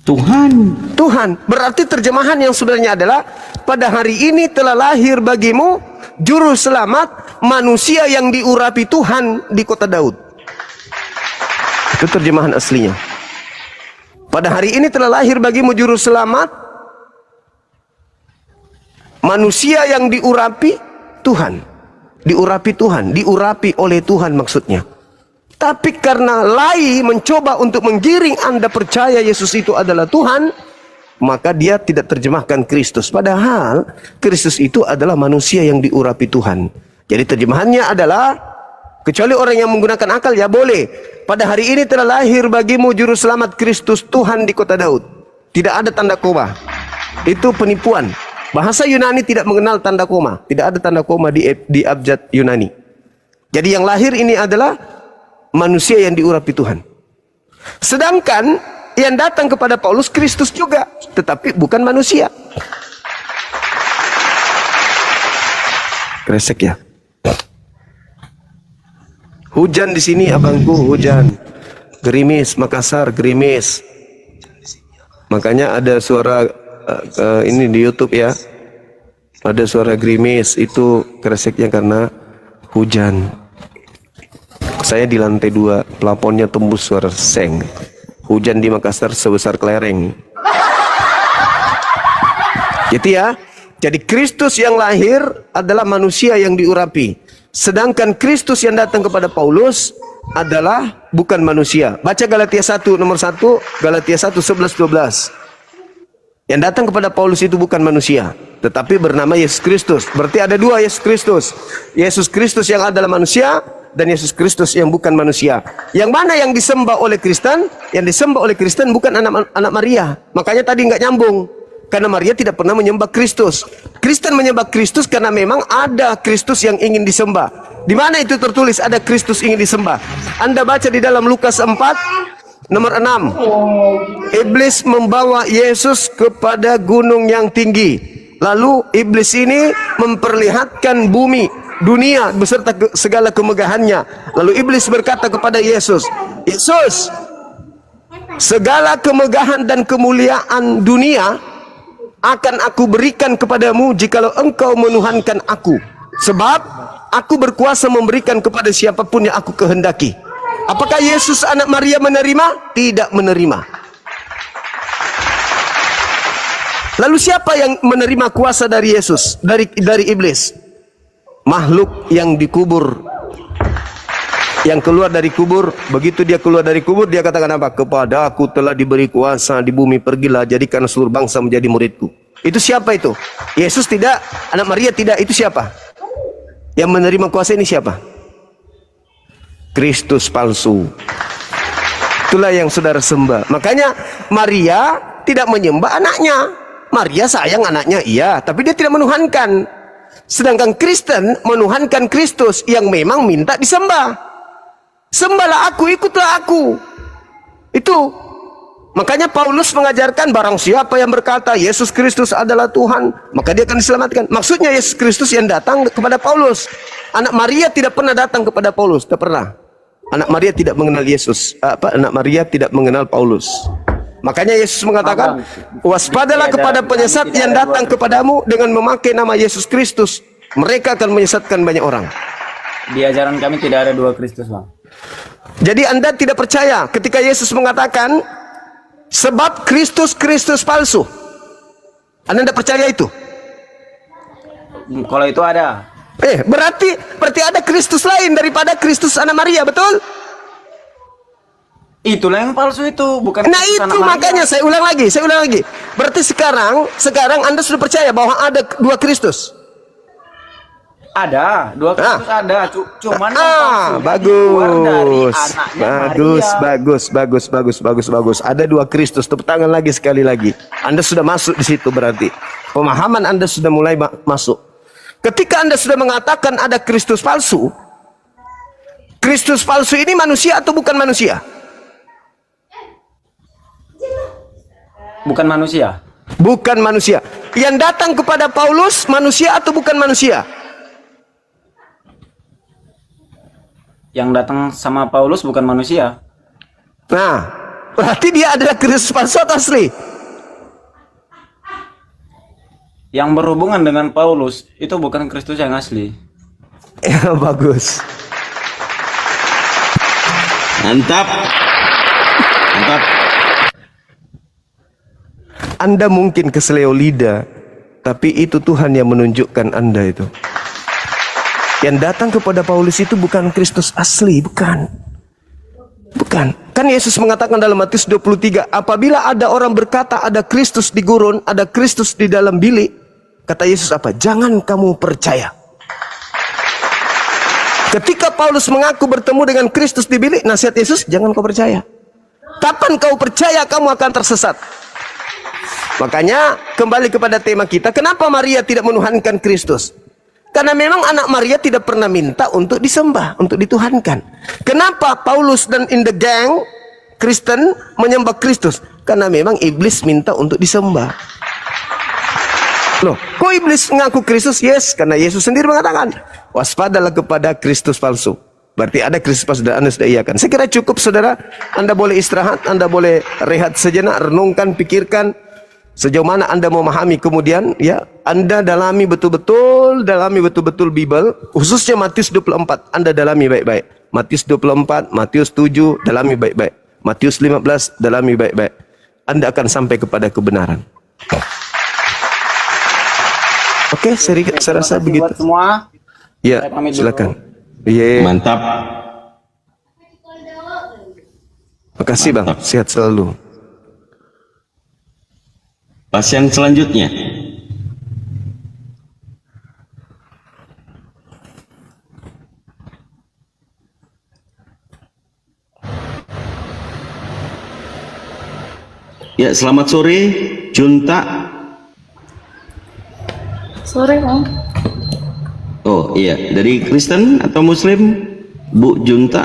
Tuhan. Tuhan. Berarti terjemahan yang sebenarnya adalah pada hari ini telah lahir bagimu juru selamat, manusia yang diurapi Tuhan di kota Daud. Itu terjemahan aslinya. Pada hari ini telah lahir bagimu juru selamat, manusia yang diurapi Tuhan. Diurapi Tuhan, diurapi oleh Tuhan maksudnya. Tapi karena Lai mencoba untuk menggiring Anda percaya Yesus itu adalah Tuhan, maka dia tidak terjemahkan Kristus. Padahal Kristus itu adalah manusia yang diurapi Tuhan. Jadi terjemahannya adalah, kecuali orang yang menggunakan akal ya boleh. Pada hari ini telah lahir bagimu juru selamat Kristus Tuhan di kota Daud. Tidak ada tanda koma. Itu penipuan. Bahasa Yunani tidak mengenal tanda koma. Tidak ada tanda koma di abjad Yunani. Jadi yang lahir ini adalah manusia yang diurapi Tuhan. Sedangkan yang datang kepada Paulus Kristus juga, tetapi bukan manusia. Kresek ya. Hujan di sini abangku, hujan. Gerimis, Makassar, gerimis. Makanya ada suara ini di YouTube ya. Ada suara gerimis, itu kreseknya karena hujan. Saya di lantai 2, plafonnya tembus suara seng. Hujan di Makassar sebesar kelereng. Gitu ya. Jadi Kristus yang lahir adalah manusia yang diurapi. Sedangkan Kristus yang datang kepada Paulus adalah bukan manusia. Baca Galatia 1 nomor 1, Galatia 1 11 12. Yang datang kepada Paulus itu bukan manusia, tetapi bernama Yesus Kristus. Berarti ada dua Yesus Kristus. Yesus Kristus yang adalah manusia dan Yesus Kristus yang bukan manusia. Yang mana yang disembah oleh Kristen? Yang disembah oleh Kristen bukan anak Maria. Makanya tadi nggak nyambung. Karena Maria tidak pernah menyembah Kristus. Kristen menyembah Kristus karena memang ada Kristus yang ingin disembah. Di mana itu tertulis ada Kristus ingin disembah? Anda baca di dalam Lukas 4 nomor 6. Iblis membawa Yesus kepada gunung yang tinggi. Lalu iblis ini memperlihatkan bumi, dunia beserta segala kemegahannya. Lalu iblis berkata kepada Yesus, Yesus, segala kemegahan dan kemuliaan dunia akan aku berikan kepadamu jikalau engkau menuhankan aku. Sebab aku berkuasa memberikan kepada siapapun yang aku kehendaki. Apakah Yesus anak Maria menerima? Tidak menerima. Lalu siapa yang menerima kuasa dari Yesus? Dari iblis? Makhluk yang dikubur. Yang keluar dari kubur. Begitu dia keluar dari kubur, dia katakan apa? Kepada aku telah diberi kuasa di bumi, pergilah jadikan seluruh bangsa menjadi muridku. Itu siapa itu? Yesus tidak, anak Maria tidak. Itu siapa? Yang menerima kuasa ini siapa? Kristus palsu. Itulah yang saudara sembah. Makanya Maria tidak menyembah anaknya. Maria sayang anaknya, iya, tapi dia tidak menuhankan. Sedangkan Kristen menuhankan Kristus yang memang minta disembah. Sembahlah aku, ikutlah aku. Itu. Makanya Paulus mengajarkan barang siapa yang berkata Yesus Kristus adalah Tuhan, maka dia akan diselamatkan. Maksudnya Yesus Kristus yang datang kepada Paulus. Anak Maria tidak pernah datang kepada Paulus, tidak pernah. Anak Maria tidak mengenal Yesus. Anak Maria tidak mengenal Paulus. Makanya Yesus mengatakan, waspadalah kepada penyesat yang datang kepadamu dengan memakai nama Yesus Kristus. Mereka akan menyesatkan banyak orang. Di ajaran kami tidak ada dua Kristus, Bang. Jadi Anda tidak percaya ketika Yesus mengatakan sebab Kristus palsu. Anda tidak percaya itu? Kalau itu ada. Berarti ada Kristus lain daripada Kristus anak Maria, betul? Itulah yang palsu itu, bukan Nah Kristus itu anak Maria. makanya saya ulang lagi. Berarti sekarang Anda sudah percaya bahwa ada dua Kristus? Ada, dua Kristus ada. Cuman yang palsu keluar dari anaknya bagus. Ada dua Kristus. Tepuk tangan lagi sekali lagi. Anda sudah masuk di situ berarti. Pemahaman Anda sudah mulai masuk. Ketika Anda sudah mengatakan ada Kristus palsu ini manusia atau bukan manusia? Bukan manusia. Bukan manusia. Yang datang kepada Paulus manusia atau bukan manusia? Yang datang sama Paulus bukan manusia. Nah, berarti dia adalah Kristus palsu atau asli? Yang berhubungan dengan Paulus itu bukan Kristus yang asli. Ya, bagus. Mantap. Anda mungkin keseleo lidah, tapi itu Tuhan yang menunjukkan Anda itu. Yang datang kepada Paulus itu bukan Kristus asli, bukan. Kan Yesus mengatakan dalam Matius 23, apabila ada orang berkata ada Kristus di gurun, ada Kristus di dalam bilik, kata Yesus apa? Jangan kamu percaya. Ketika Paulus mengaku bertemu dengan Kristus di bilik, nasihat Yesus, jangan kau percaya. Kapan kau percaya kamu akan tersesat? Makanya kembali kepada tema kita, kenapa Maria tidak menuhankan Kristus? Karena memang anak Maria tidak pernah minta untuk disembah, untuk dituhankan. Kenapa Paulus dan in the gang Kristen menyembah Kristus? Karena memang iblis minta untuk disembah. Loh, kok iblis mengaku Kristus? Yes, karena Yesus sendiri mengatakan, waspadalah kepada Kristus palsu. Berarti ada Kristus palsu dan Anda sudah iakan. Saya kira cukup saudara, Anda boleh istirahat, Anda boleh rehat sejenak, renungkan, pikirkan. Sejauh mana Anda memahami, kemudian ya Anda dalami betul-betul Bible, khususnya Matius 24. Anda dalami baik-baik. Matius 24, Matius 7, dalami baik-baik. Matius 15, dalami baik-baik. Anda akan sampai kepada kebenaran. Oke, saya rasa kasih begitu. buat semua. Ya, Saya pamit dulu. silakan. Iya, Mantap. makasih Bang. Sehat selalu. Pasien selanjutnya. Ya, selamat sore, Junta. Sore, Om. Oh iya, dari Kristen atau Muslim, Bu Junta?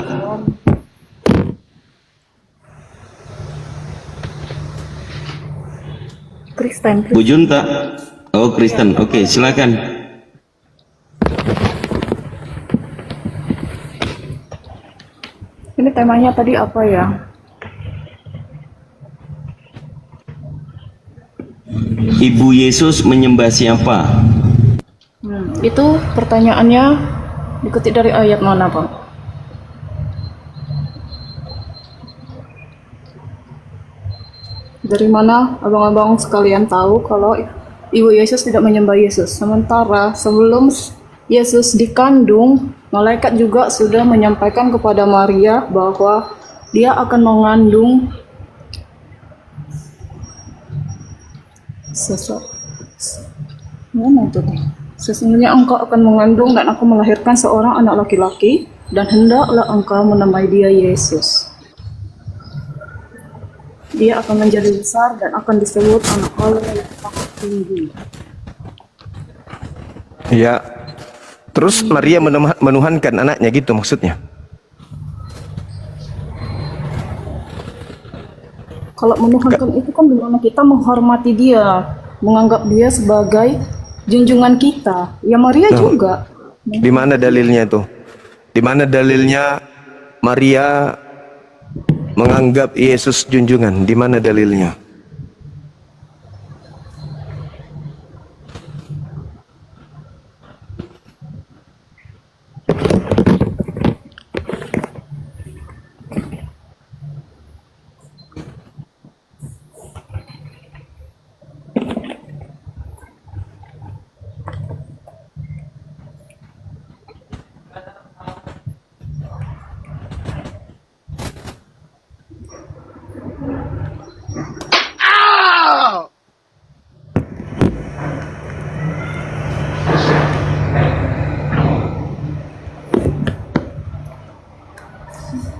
Kristen. Bu Junta. Oh, Kristen. Oke, silakan. Ini temanya tadi apa ya? Ibu Yesus menyembah siapa? Itu pertanyaannya dikutip dari ayat mana, Bang? Dari mana abang-abang sekalian tahu kalau Ibu Yesus tidak menyembah Yesus? Sementara sebelum Yesus dikandung, malaikat juga sudah menyampaikan kepada Maria bahwa dia akan mengandung mana itu? Sesungguhnya engkau akan mengandung dan aku melahirkan seorang anak laki-laki dan hendaklah engkau menamai dia Yesus. Dia akan menjadi besar dan akan disebut anak Allah yang sangat tinggi. Ya. Terus Maria menuhankan anaknya gitu maksudnya. Kalau menuhankan itu kan dimana kita menghormati dia, menganggap dia sebagai junjungan kita. Ya Maria juga. Di mana dalilnya itu? Di mana dalilnya Maria menganggap Yesus junjungan? Di mana dalilnya?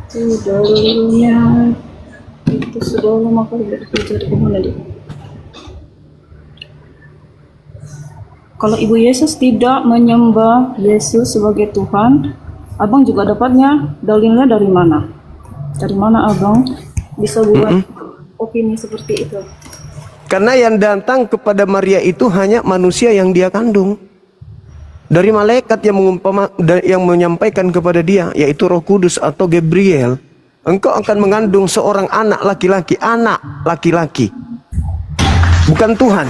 Itu dalilnya itu sudah lama kali tidak dipelajari kemana dia. Kalau Ibu Yesus tidak menyembah Yesus sebagai Tuhan, Abang juga dapatnya dalilnya dari mana? Dari mana Abang bisa buat opini seperti itu? Karena yang datang kepada Maria itu hanya manusia yang dia kandung. Dari malaikat yang menyampaikan kepada dia, yaitu Roh Kudus atau Gabriel, engkau akan mengandung seorang anak laki-laki, bukan Tuhan.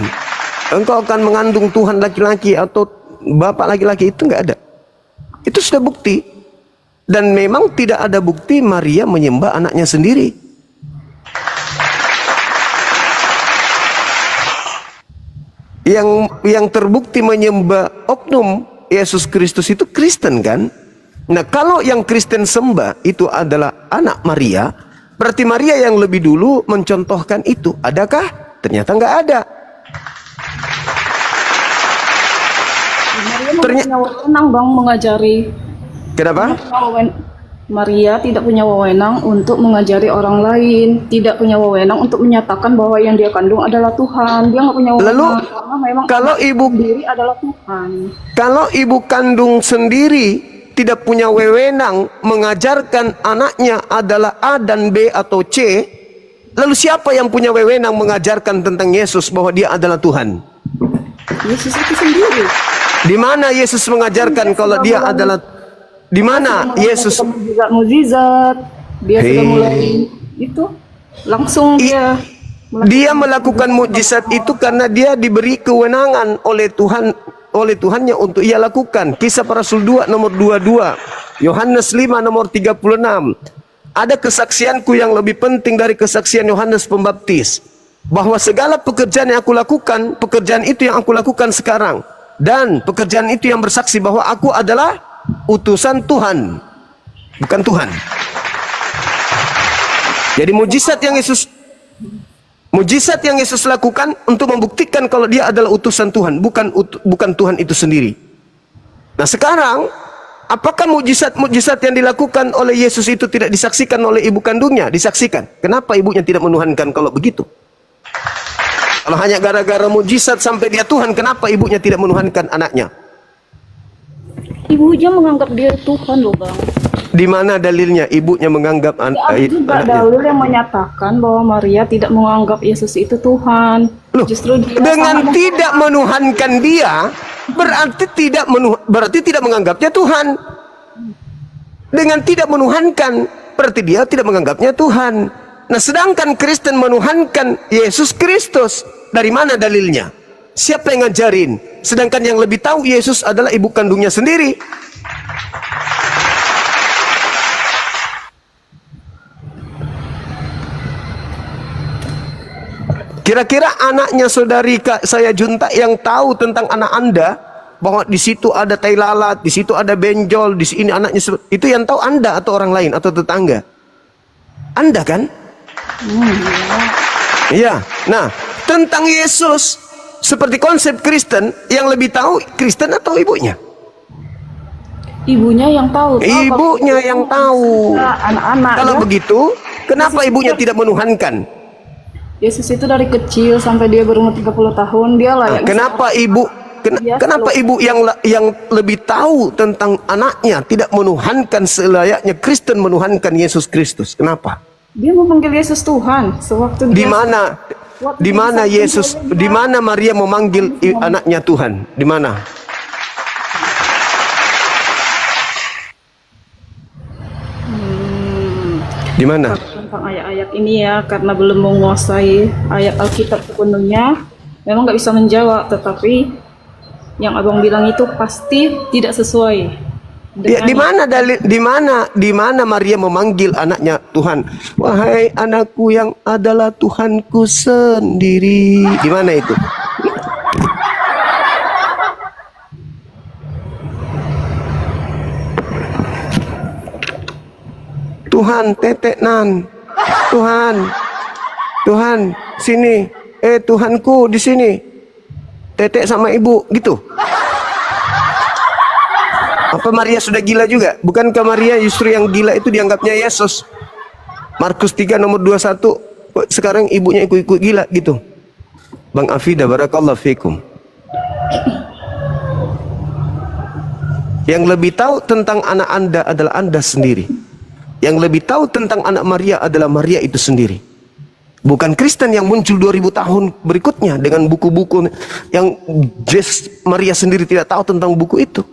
Engkau akan mengandung Tuhan laki-laki atau bapak laki-laki, itu nggak ada. Itu sudah bukti. Dan memang tidak ada bukti Maria menyembah anaknya sendiri. Yang terbukti menyembah oknum Yesus Kristus itu Kristen kan? Nah, kalau yang Kristen sembah itu adalah anak Maria, berarti Maria yang lebih dulu mencontohkan itu. Adakah? Ternyata nggak ada. Maria punya wewenang Bang mengajari. Kenapa? Maria tidak punya wewenang untuk mengajari orang lain, tidak punya wewenang untuk menyatakan bahwa yang dia kandung adalah Tuhan. Dia nggak punya wewenang. Lalu, karena memang kalau ibu sendiri adalah Tuhan. Kalau ibu kandung sendiri tidak punya wewenang mengajarkan anaknya adalah A dan B atau C, lalu siapa yang punya wewenang mengajarkan tentang Yesus bahwa dia adalah Tuhan? Yesus itu sendiri. Di mana Yesus mengajarkan kalau dia adalah? Di mana Yesus? Mukjizat. Dia sudah mulai itu langsung dia melakukan mukjizat itu karena dia diberi kewenangan oleh Tuhannya untuk ia lakukan. Kisah para Rasul 2 nomor 22, Yohanes 5 nomor 36. Ada kesaksianku yang lebih penting dari kesaksian Yohanes Pembaptis, bahwa segala pekerjaan yang aku lakukan, pekerjaan itu yang aku lakukan sekarang. Dan pekerjaan itu yang bersaksi bahwa aku adalah utusan Tuhan, bukan Tuhan. Jadi mujizat yang Yesus lakukan untuk membuktikan kalau dia adalah utusan Tuhan, bukan Tuhan itu sendiri. Nah sekarang, apakah mujizat yang dilakukan oleh Yesus itu tidak disaksikan oleh ibu kandungnya? Disaksikan. Kenapa ibunya tidak menuhankan kalau begitu? Kalau hanya gara-gara mujizat sampai dia Tuhan, kenapa ibunya tidak menuhankan anaknya? Ibunya menganggap dia Tuhan loh Bang. Di mana dalilnya ibunya menganggap Ada juga anaknya? dalil yang menyatakan bahwa Maria tidak menganggap Yesus itu Tuhan. Loh, Justru dia dengan sangat tidak menuhankan dia, berarti tidak menganggapnya Tuhan. Dengan tidak menuhankan, berarti dia tidak menganggapnya Tuhan. Nah, sedangkan Kristen menuhankan Yesus Kristus. Dari mana dalilnya? Siapa yang ngajarin? Sedangkan yang lebih tahu Yesus adalah ibu kandungnya sendiri. Kira-kira anaknya saudari saya Junta yang tahu tentang anak Anda, bahwa di situ ada tai lalat, di situ ada benjol, di sini anaknya itu yang tahu Anda atau orang lain atau tetangga? Anda kan? Iya. Nah, tentang Yesus seperti konsep Kristen, yang lebih tahu Kristen atau ibunya? ibunya yang tahu. Ibunya yang tahu. Anak-anak. Kalau begitu, kenapa ibunya tidak menuhankan? Yesus itu dari kecil sampai dia berumur 30 tahun dia layaknya. Kenapa ibu yang lebih tahu tentang anaknya tidak menuhankan selayaknya Kristen menuhankan Yesus Kristus? Kenapa? Dia memanggil Yesus Tuhan sewaktu Di mana Yesus, di mana Maria memanggil anaknya Tuhan? Di mana? Di mana? Tentang ayat-ayat ini ya, karena belum menguasai ayat Alkitab sepenuhnya, memang nggak bisa menjawab. Tetapi yang abang bilang itu pasti tidak sesuai. Ya, di mana Maria memanggil anaknya Tuhan? Wahai anakku yang adalah Tuhanku sendiri. Di mana itu? Tuhan, tetek nan. Tuhan, sini. Tuhanku di sini. Tetek sama ibu, gitu. Apa Maria sudah gila juga? Bukankah Maria justru yang gila itu dianggapnya Yesus? Markus 3 nomor 21. Sekarang ibunya ikut-ikut gila gitu. Bang Afida, barakallahu fikum. Yang lebih tahu tentang anak Anda adalah Anda sendiri. Yang lebih tahu tentang anak Maria adalah Maria itu sendiri. Bukan Kristen yang muncul 2000 tahun berikutnya dengan buku-buku yang Maria sendiri tidak tahu tentang buku itu.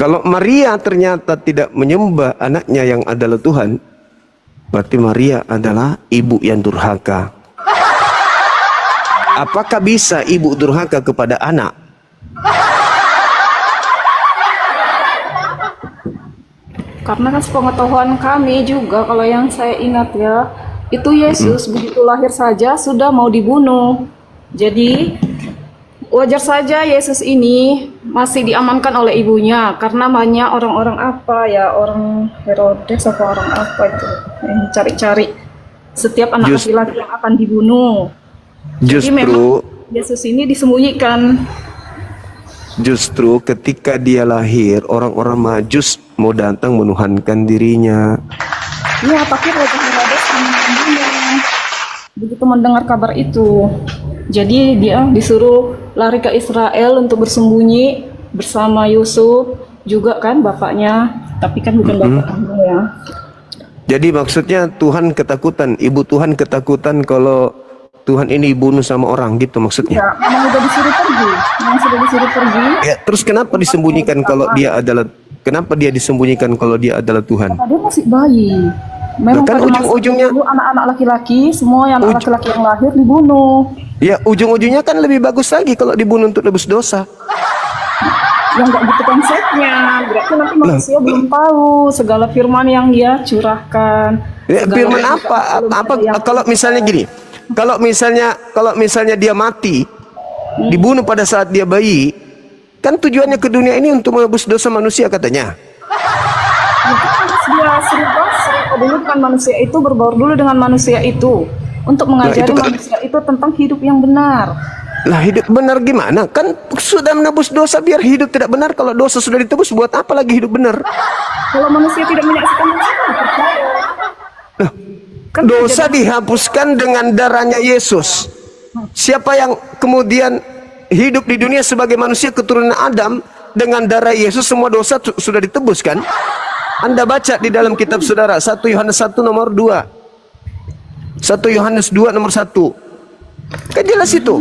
Kalau Maria ternyata tidak menyembah anaknya yang adalah Tuhan, berarti Maria adalah ibu yang durhaka. Apakah bisa ibu durhaka kepada anak? Karena kan sepengetahuan kami juga, kalau yang saya ingat ya, itu Yesus begitu lahir saja sudah mau dibunuh. Jadi wajar saja Yesus ini masih diamankan oleh ibunya, karena banyak orang-orang apa ya, orang Herodes apa orang apa itu yang cari-cari setiap anak laki-laki yang akan dibunuh. Jadi memang Yesus ini disembunyikan. Justru ketika dia lahir, orang-orang Majus mau datang menuhankan dirinya. Iya, tapi Raja Herodes mendengar. Begitu mendengar kabar itu, jadi dia disuruh lari ke Israel untuk bersembunyi bersama Yusuf juga kan bapaknya, tapi kan bukan bapak kandung ya. Jadi maksudnya Tuhan ketakutan, ibu Tuhan ketakutan kalau Tuhan ini dibunuh sama orang gitu maksudnya. Ya, memang udah disuruh pergi. Memang sudah disuruh pergi. Ya, terus kenapa disembunyikan kalau dia adalah disembunyikan kalau dia adalah Tuhan? Karena dia masih bayi. Memang Kan pada masa ujung-ujungnya dulu anak-anak laki-laki, semua yang anak laki-laki yang lahir dibunuh. ya ujung-ujungnya kan lebih bagus lagi kalau dibunuh untuk nebus dosa. Yang nggak gitu konsepnya. Berarti nanti manusia belum tahu segala firman yang dia curahkan. Ya, Segala firman yang apa? belum Apa ada yang- kalau misalnya gini? Kalau misalnya dia mati, dibunuh pada saat dia bayi, kan tujuannya ke dunia ini untuk menebus dosa manusia katanya. Dia serupa dulu dengan manusia itu, berbaur dulu dengan manusia itu untuk mengajari itu kan- manusia itu tentang hidup yang benar. Lah hidup benar gimana? Kan sudah menebus dosa biar hidup tidak benar. Kalau dosa sudah ditebus buat apa lagi hidup benar? Kalau manusia tidak menyaksikan dosa, percaya. Kan Dosa dihapuskan dengan darahnya Yesus. Siapa yang kemudian hidup di dunia sebagai manusia keturunan Adam, dengan darah Yesus semua dosa sudah ditebus kan? Anda baca di dalam kitab saudara 1 Yohanes 1 nomor 2. 1 Yohanes 2 nomor 1. Kan jelas itu.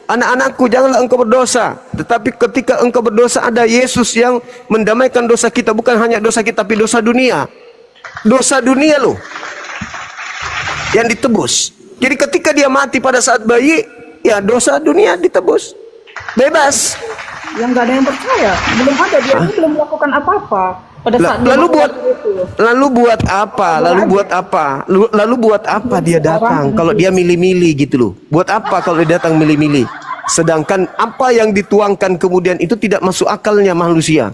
Anak-anakku, janganlah engkau berdosa. Tetapi ketika engkau berdosa, ada Yesus yang mendamaikan dosa kita. Bukan hanya dosa kita, tapi dosa dunia. Dosa dunia loh yang ditebus. Jadi ketika dia mati pada saat bayi, ya dosa dunia ditebus. Bebas. yang nggak ada yang percaya, belum ada, dia itu belum melakukan apa-apa pada saat dia Lalu melakukan buat itu. lalu buat apa? Lalu buat apa dia datang kalau dia milih-milih gitu loh. Buat apa kalau dia datang milih-milih? Sedangkan apa yang dituangkan kemudian itu tidak masuk akalnya manusia.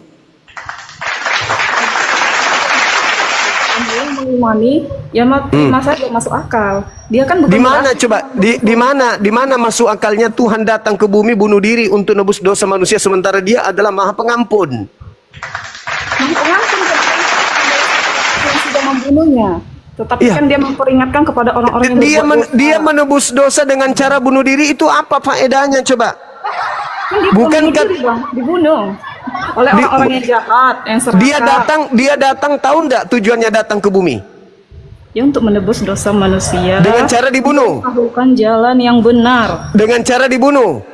Yang mengimani, ya masa dia masuk akal. Dia kan bukan Di mana coba? Di mana masuk akalnya Tuhan datang ke bumi bunuh diri untuk nebus dosa manusia sementara dia adalah Maha Pengampun? mengancam yang sudah membunuhnya. Tetapi Iya. kan dia memperingatkan kepada orang-orang yang berbuat dosa. Dia menebus dosa dengan cara bunuh diri, itu apa faedahnya coba? Kan dia bukan bunuh kan- diri, Bang, dibunuh oleh orang-orang yang jahat, yang serakah. Dia datang tahu enggak tujuannya datang ke bumi? Ya untuk menebus dosa manusia. Dengan cara dibunuh. Melakukan jalan yang benar. Dengan cara dibunuh.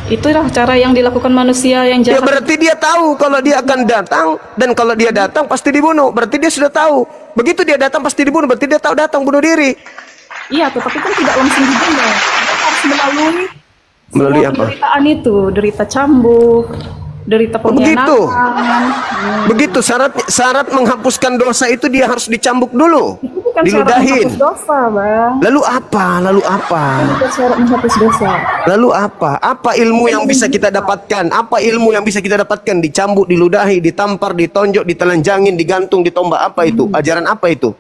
Itulah cara yang dilakukan manusia yang Ya jahat. berarti dia tahu kalau dia akan datang, dan kalau dia datang pasti dibunuh. Berarti dia sudah tahu. Begitu dia datang pasti dibunuh, berarti dia tahu datang bunuh diri. Iya, tetapi kan tidak langsung dibunuh. Dia harus melalui Melalui semua apa? penderitaan itu, derita cambuk, derita begitu. pengkhianatan. Begitu syarat menghapuskan dosa itu dia harus dicambuk dulu. Itu bukan syarat Diludahin. menghapus dosa, Bang. Lalu apa? Bukan syarat menghapus dosa. Lalu apa? Apa ilmu yang bisa kita dapatkan? Apa ilmu yang bisa kita dapatkan? Dicambuk, diludahi, ditampar, ditonjok, ditelanjangin, digantung, ditombak. Apa itu? Ajaran apa itu?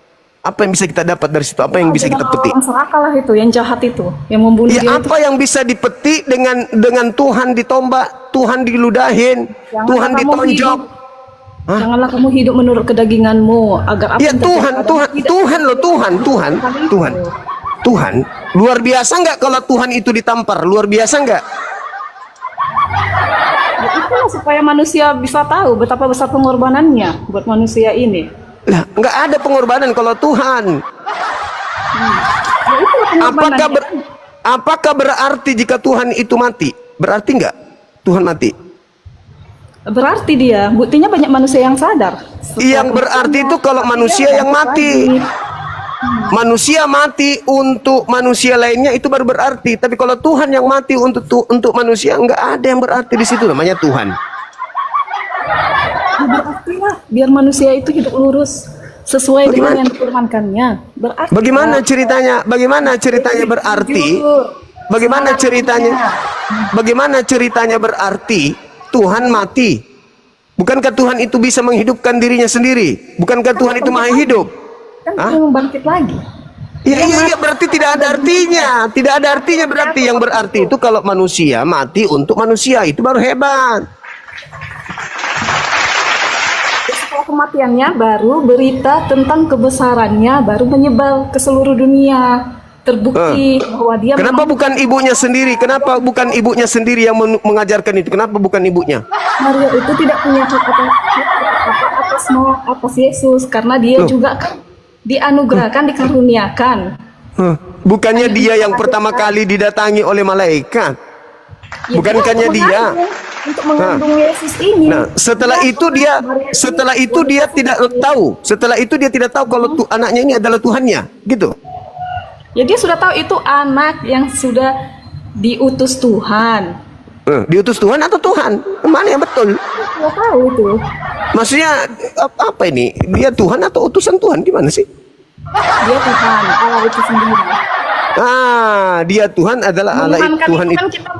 Apa yang bisa kita dapat dari situ? Apa yang bisa kita petik? Orang serakah lah itu, yang jahat itu, yang membunuh Ya dia itu. apa yang bisa dipetik dengan Tuhan ditombak, Tuhan diludahin, Tuhan kamu ditonjok? hidup- Janganlah kamu hidup menurut kedaginganmu agar apa Ya yang Tuhan, terjadi Tuhan, padamu tidak Tuhan loh, Tuhan. Luar biasa nggak kalau Tuhan itu ditampar? Luar biasa nggak? Ya, itulah supaya manusia bisa tahu betapa besar pengorbanannya buat manusia ini. Lah, nggak ada pengorbanan kalau Tuhan. Ya, itulah pengorbanannya. Apakah berarti jika Tuhan itu mati? Berarti nggak Tuhan mati? Berarti dia, buktinya banyak manusia yang sadar. Yang berarti itu kalau manusia yang mati. Manusia mati untuk manusia lainnya itu baru berarti. Tapi kalau Tuhan yang mati untuk manusia, nggak ada yang berarti di situ, namanya Tuhan. Ya, berarti lah, biar manusia itu hidup lurus sesuai dengan yang difirmankannya. Berarti Bagaimana ceritanya? Bagaimana ceritanya berarti? Bagaimana ceritanya? Bagaimana ceritanya berarti Tuhan mati? Bukankah Tuhan itu bisa menghidupkan dirinya sendiri? Bukankah Tuhan itu maha hidup? kan dia bangkit lagi. Iya, berarti tidak ada artinya. Tidak ada artinya berarti. Yang berarti itu kalau manusia mati untuk manusia, itu baru hebat. Setelah kematiannya baru berita tentang kebesarannya baru menyebar ke seluruh dunia. Terbukti bahwa dia Kenapa memang bukan ibunya sendiri? Kenapa bukan ibunya sendiri yang mengajarkan itu? Kenapa bukan ibunya? Maria itu tidak punya hak atas atas Yesus karena dia Loh. juga kan dianugerahkan, dikaruniakan. Bukannya dia yang pertama kali didatangi oleh malaikat? Ya, Bukankahnya dia? Untuk mengandung Yesus ini. Nah, setelah itu dia tidak tahu. Setelah itu dia tidak tahu kalau anaknya ini adalah Tuhannya, gitu. Ya dia sudah tahu itu anak yang sudah diutus Tuhan. Diutus Tuhan atau Tuhan? Mana yang betul? Sudah tahu itu. Maksudnya apa ini? Dia Tuhan atau utusan Tuhan? Gimana sih? Dia Tuhan, Allah itu sendiri. Dia Tuhan adalah Allah Menuhankan Tuhan itu itu. kan kita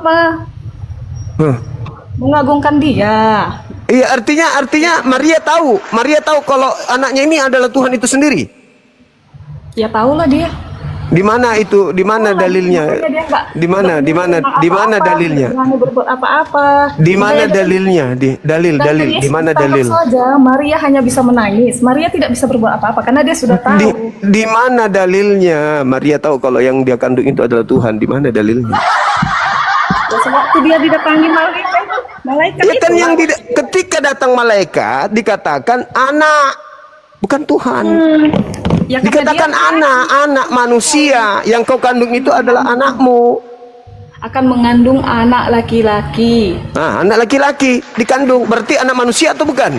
mengagungkan dia. Iya, artinya Maria tahu kalau anaknya ini adalah Tuhan itu sendiri. Ya tahulah dia. Di mana itu? Di mana dalilnya? Makanya dia nggak- Di mana apa-apa, dalilnya? nggak berani berbuat apa-apa. Di mana Makanya dia- dalilnya? Dalil. Dan Di mana Yesus dalil? ditangkap saja, Maria hanya bisa menangis. Maria tidak bisa berbuat apa-apa karena dia sudah tahu. Di mana dalilnya? Maria tahu kalau yang dia kandung itu adalah Tuhan. Di mana dalilnya? Ya, sewaktu dia didatangi malaikat Ya kan itu, yang ketika datang malaikat dikatakan anak, bukan Tuhan. ya, karena Dikatakan dia anak manusia yang kau kandung itu adalah anakmu. akan mengandung anak laki-laki. Nah, anak laki-laki dikandung berarti anak manusia atau bukan?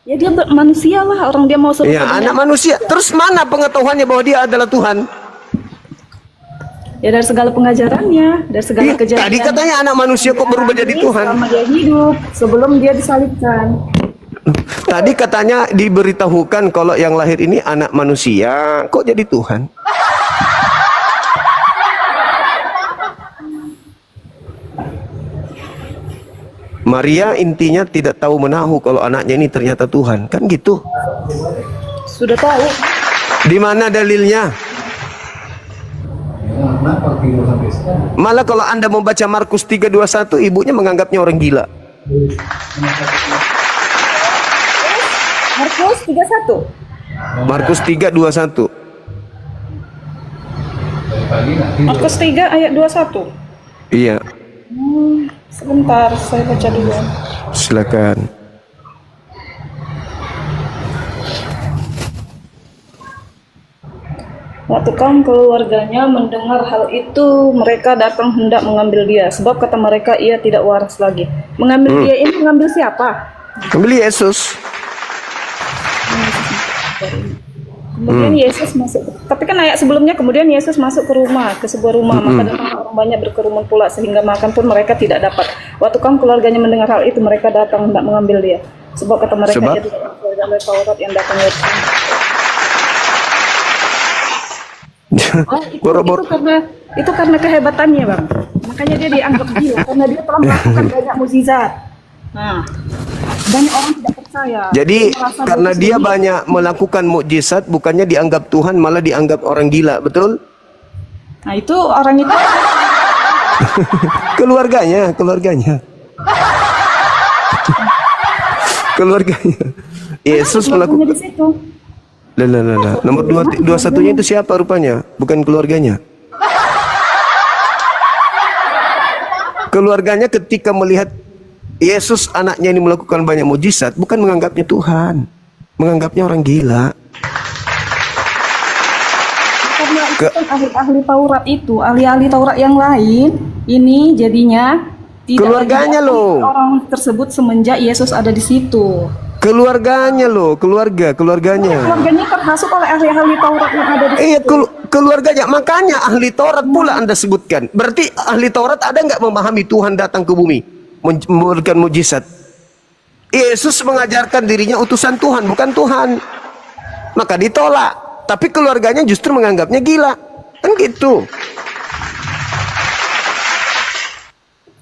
Ya dia manusia lah, orang dia mau serupa Ya, dengan- anak manusia. Terus mana pengetahuannya bahwa dia adalah Tuhan? Ya dari segala pengajarannya, dari segala Iya, kejadian. tadi katanya anak manusia kok berubah jadi Tuhan. Selama dia hidup, sebelum dia disalibkan. Tadi katanya diberitahukan kalau yang lahir ini anak manusia, kok jadi Tuhan? Maria intinya tidak tahu menahu kalau anaknya ini ternyata Tuhan, kan gitu. Sudah tahu. Di mana dalilnya? Malah kalau Anda membaca Markus 3:21, ibunya menganggapnya orang gila. Markus 31. Markus 3:21. Markus 3 ayat 21. Iya, Sebentar, saya baca dulu. silakan. Waktu kaum keluarganya mendengar hal itu, mereka datang hendak mengambil dia. Sebab kata mereka, ia tidak waras lagi. Mengambil dia ini, mengambil siapa? Kembali Yesus. Kemudian Yesus masuk. Tapi kan ayat sebelumnya, kemudian Yesus masuk ke rumah, ke sebuah rumah. Maka datang orang banyak berkerumun pula, sehingga makan pun mereka tidak dapat. Waktu kaum keluarganya mendengar hal itu, mereka datang hendak mengambil dia. Sebab kata mereka, Sebab? ia tidak waras oleh Taurat yang datang dari itu karena kehebatannya, Bang. Makanya dia dianggap gila karena dia telah melakukan banyak mukjizat. Nah, banyak orang tidak percaya. Jadi Dia merasa karena bagus dia sendiri. banyak melakukan mukjizat, bukannya dianggap Tuhan, malah dianggap orang gila, betul? Nah, itu orang itu Keluarganya. Yesus keluarganya melakukan. di situ. Lah. Nomor 21-nya itu siapa rupanya? Bukan keluarganya. Keluarganya ketika melihat Yesus anaknya ini melakukan banyak mujizat, bukan menganggapnya Tuhan, menganggapnya orang gila. Karena itu kan ahli-ahli Taurat itu, ahli-ahli Taurat yang lain, ini jadinya tidak Keluarganya lagi loh. orang tersebut semenjak Yesus ada di situ. Keluarganya loh, keluarganya. Keluarganya termasuk oleh ahli-ahli Taurat yang ada di situ. Iya, keluarganya. Makanya ahli Taurat pula Anda sebutkan. Berarti ahli Taurat ada nggak memahami Tuhan datang ke bumi memberikan mujizat? Yesus mengajarkan dirinya utusan Tuhan, bukan Tuhan. Maka ditolak. Tapi keluarganya justru menganggapnya gila. Kan gitu.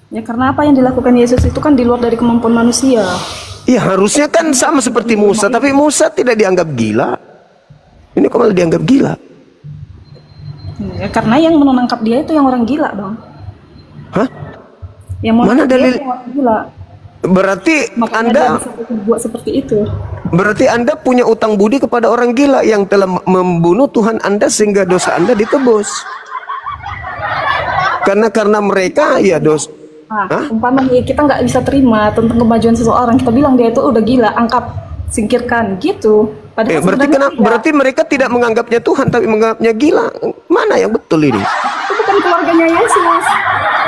Ya karena apa yang dilakukan Yesus itu kan di luar dari kemampuan manusia. Ya harusnya kan sama seperti Musa, tapi Musa tidak dianggap gila. Ini kok malah dianggap gila. Ya, karena yang menangkap dia itu yang orang gila, Bang. Hah? Yang mau Mana nangkap dia dalil? itu yang orang gila. Berarti Makanya Anda dia bisa buat seperti itu. Berarti Anda punya utang budi kepada orang gila yang telah membunuh Tuhan Anda sehingga dosa Anda ditebus. Karena mereka ya Nah, umpamanya kita nggak bisa terima tentang kemajuan seseorang, kita bilang dia itu udah gila, angkat singkirkan gitu. Padahal Berarti sebenarnya tidak. berarti mereka tidak menganggapnya Tuhan tapi menganggapnya gila. Mana yang betul ini? Itu bukan keluarganya Yesus.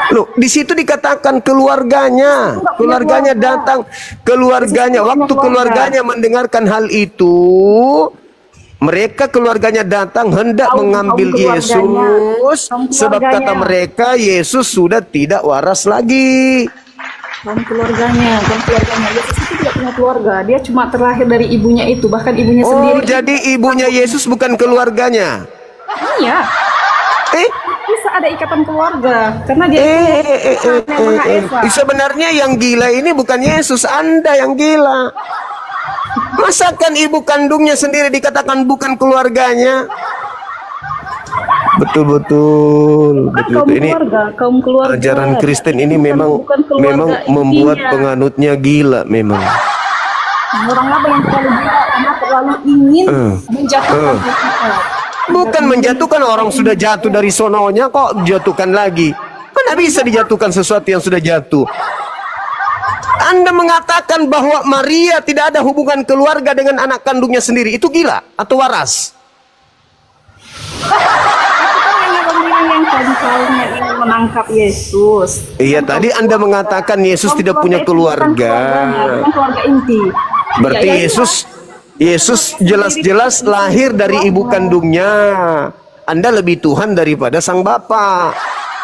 Loh, di situ dikatakan keluarganya, keluarganya datang, keluarganya waktu keluarganya mendengarkan hal itu, mereka keluarganya datang hendak mengambil Yesus, sebab kata mereka Yesus sudah tidak waras lagi. Kaum keluarganya, Yesus itu tidak punya keluarga. Dia cuma terlahir dari ibunya itu, bahkan ibunya Oh, sendiri. jadi ibunya Yesus bukan keluarganya. Iya, Eh, bisa ada ikatan keluarga karena dia sebenarnya yang gila ini bukan Yesus, Anda yang gila. Masakan ibu kandungnya sendiri dikatakan bukan keluarganya? Betul. Ini kaum keluarga. ajaran Kristen ini memang Bukan keluarga membuat intinya. penganutnya gila memang. Orang apa yang terlalu gila karena terlalu ingin menjatuhkan kita. Bukan menjatuhkan, orang sudah jatuh dari sononya kok jatuhkan lagi. Mana bisa dijatuhkan sesuatu yang sudah jatuh? Anda mengatakan bahwa Maria tidak ada hubungan keluarga dengan anak kandungnya sendiri. Itu gila atau waras? Yang kaum-kaumnya ingin menangkap Yesus. Iya, tadi Anda mengatakan Yesus tidak punya keluarga. Bukan keluarga inti. Berarti Ya, Yesus jelas-jelas lahir dari ibu kandungnya. Anda lebih Tuhan daripada sang Bapa.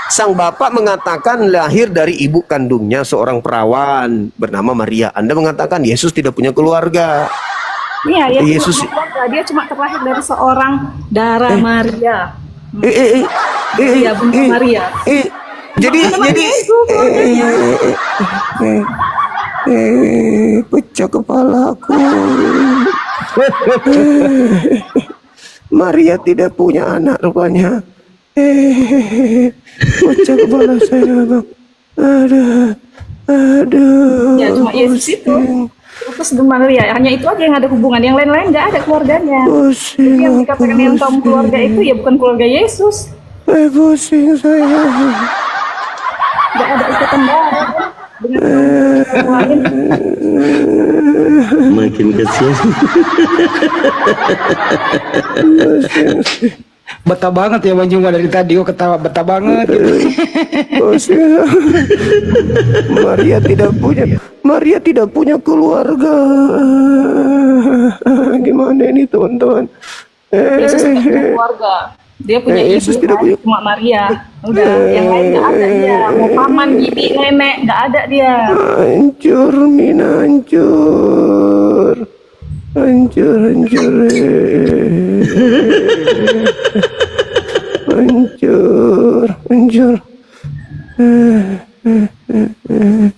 Sang Bapa mengatakan lahir dari ibu kandungnya seorang perawan bernama Maria. Anda mengatakan Yesus tidak punya keluarga. Iya, Yesus dia cuma terlahir dari seorang darah Maria. Iya, Bunda Maria. Jadi pecah kepalaku. Maria tidak punya anak rupanya. Pecah kepala saya, Bang. Aduh. Ya cuma Yesus itu. Terus dengan Maria, hanya itu aja yang ada hubungan. Yang lain-lain nggak ada keluarganya. Jadi yang dikatakan yang kaum keluarga itu ya bukan keluarga Yesus. Pusing saya. Nggak ada ikatan darah dengan kaum lain. Makin kesian. Betah banget ya Bang Juma dari tadi, oh ketawa betah banget gitu. Maria tidak punya keluarga. Gimana ini teman-teman? Yesus tidak punya keluarga. Dia punya Yesus ibu, tidak punya. cuma Maria. Udah, yang lain nggak ada dia. Mau paman, bibi, nenek, nggak ada dia. Hancur, Mina, hancur. Hancur.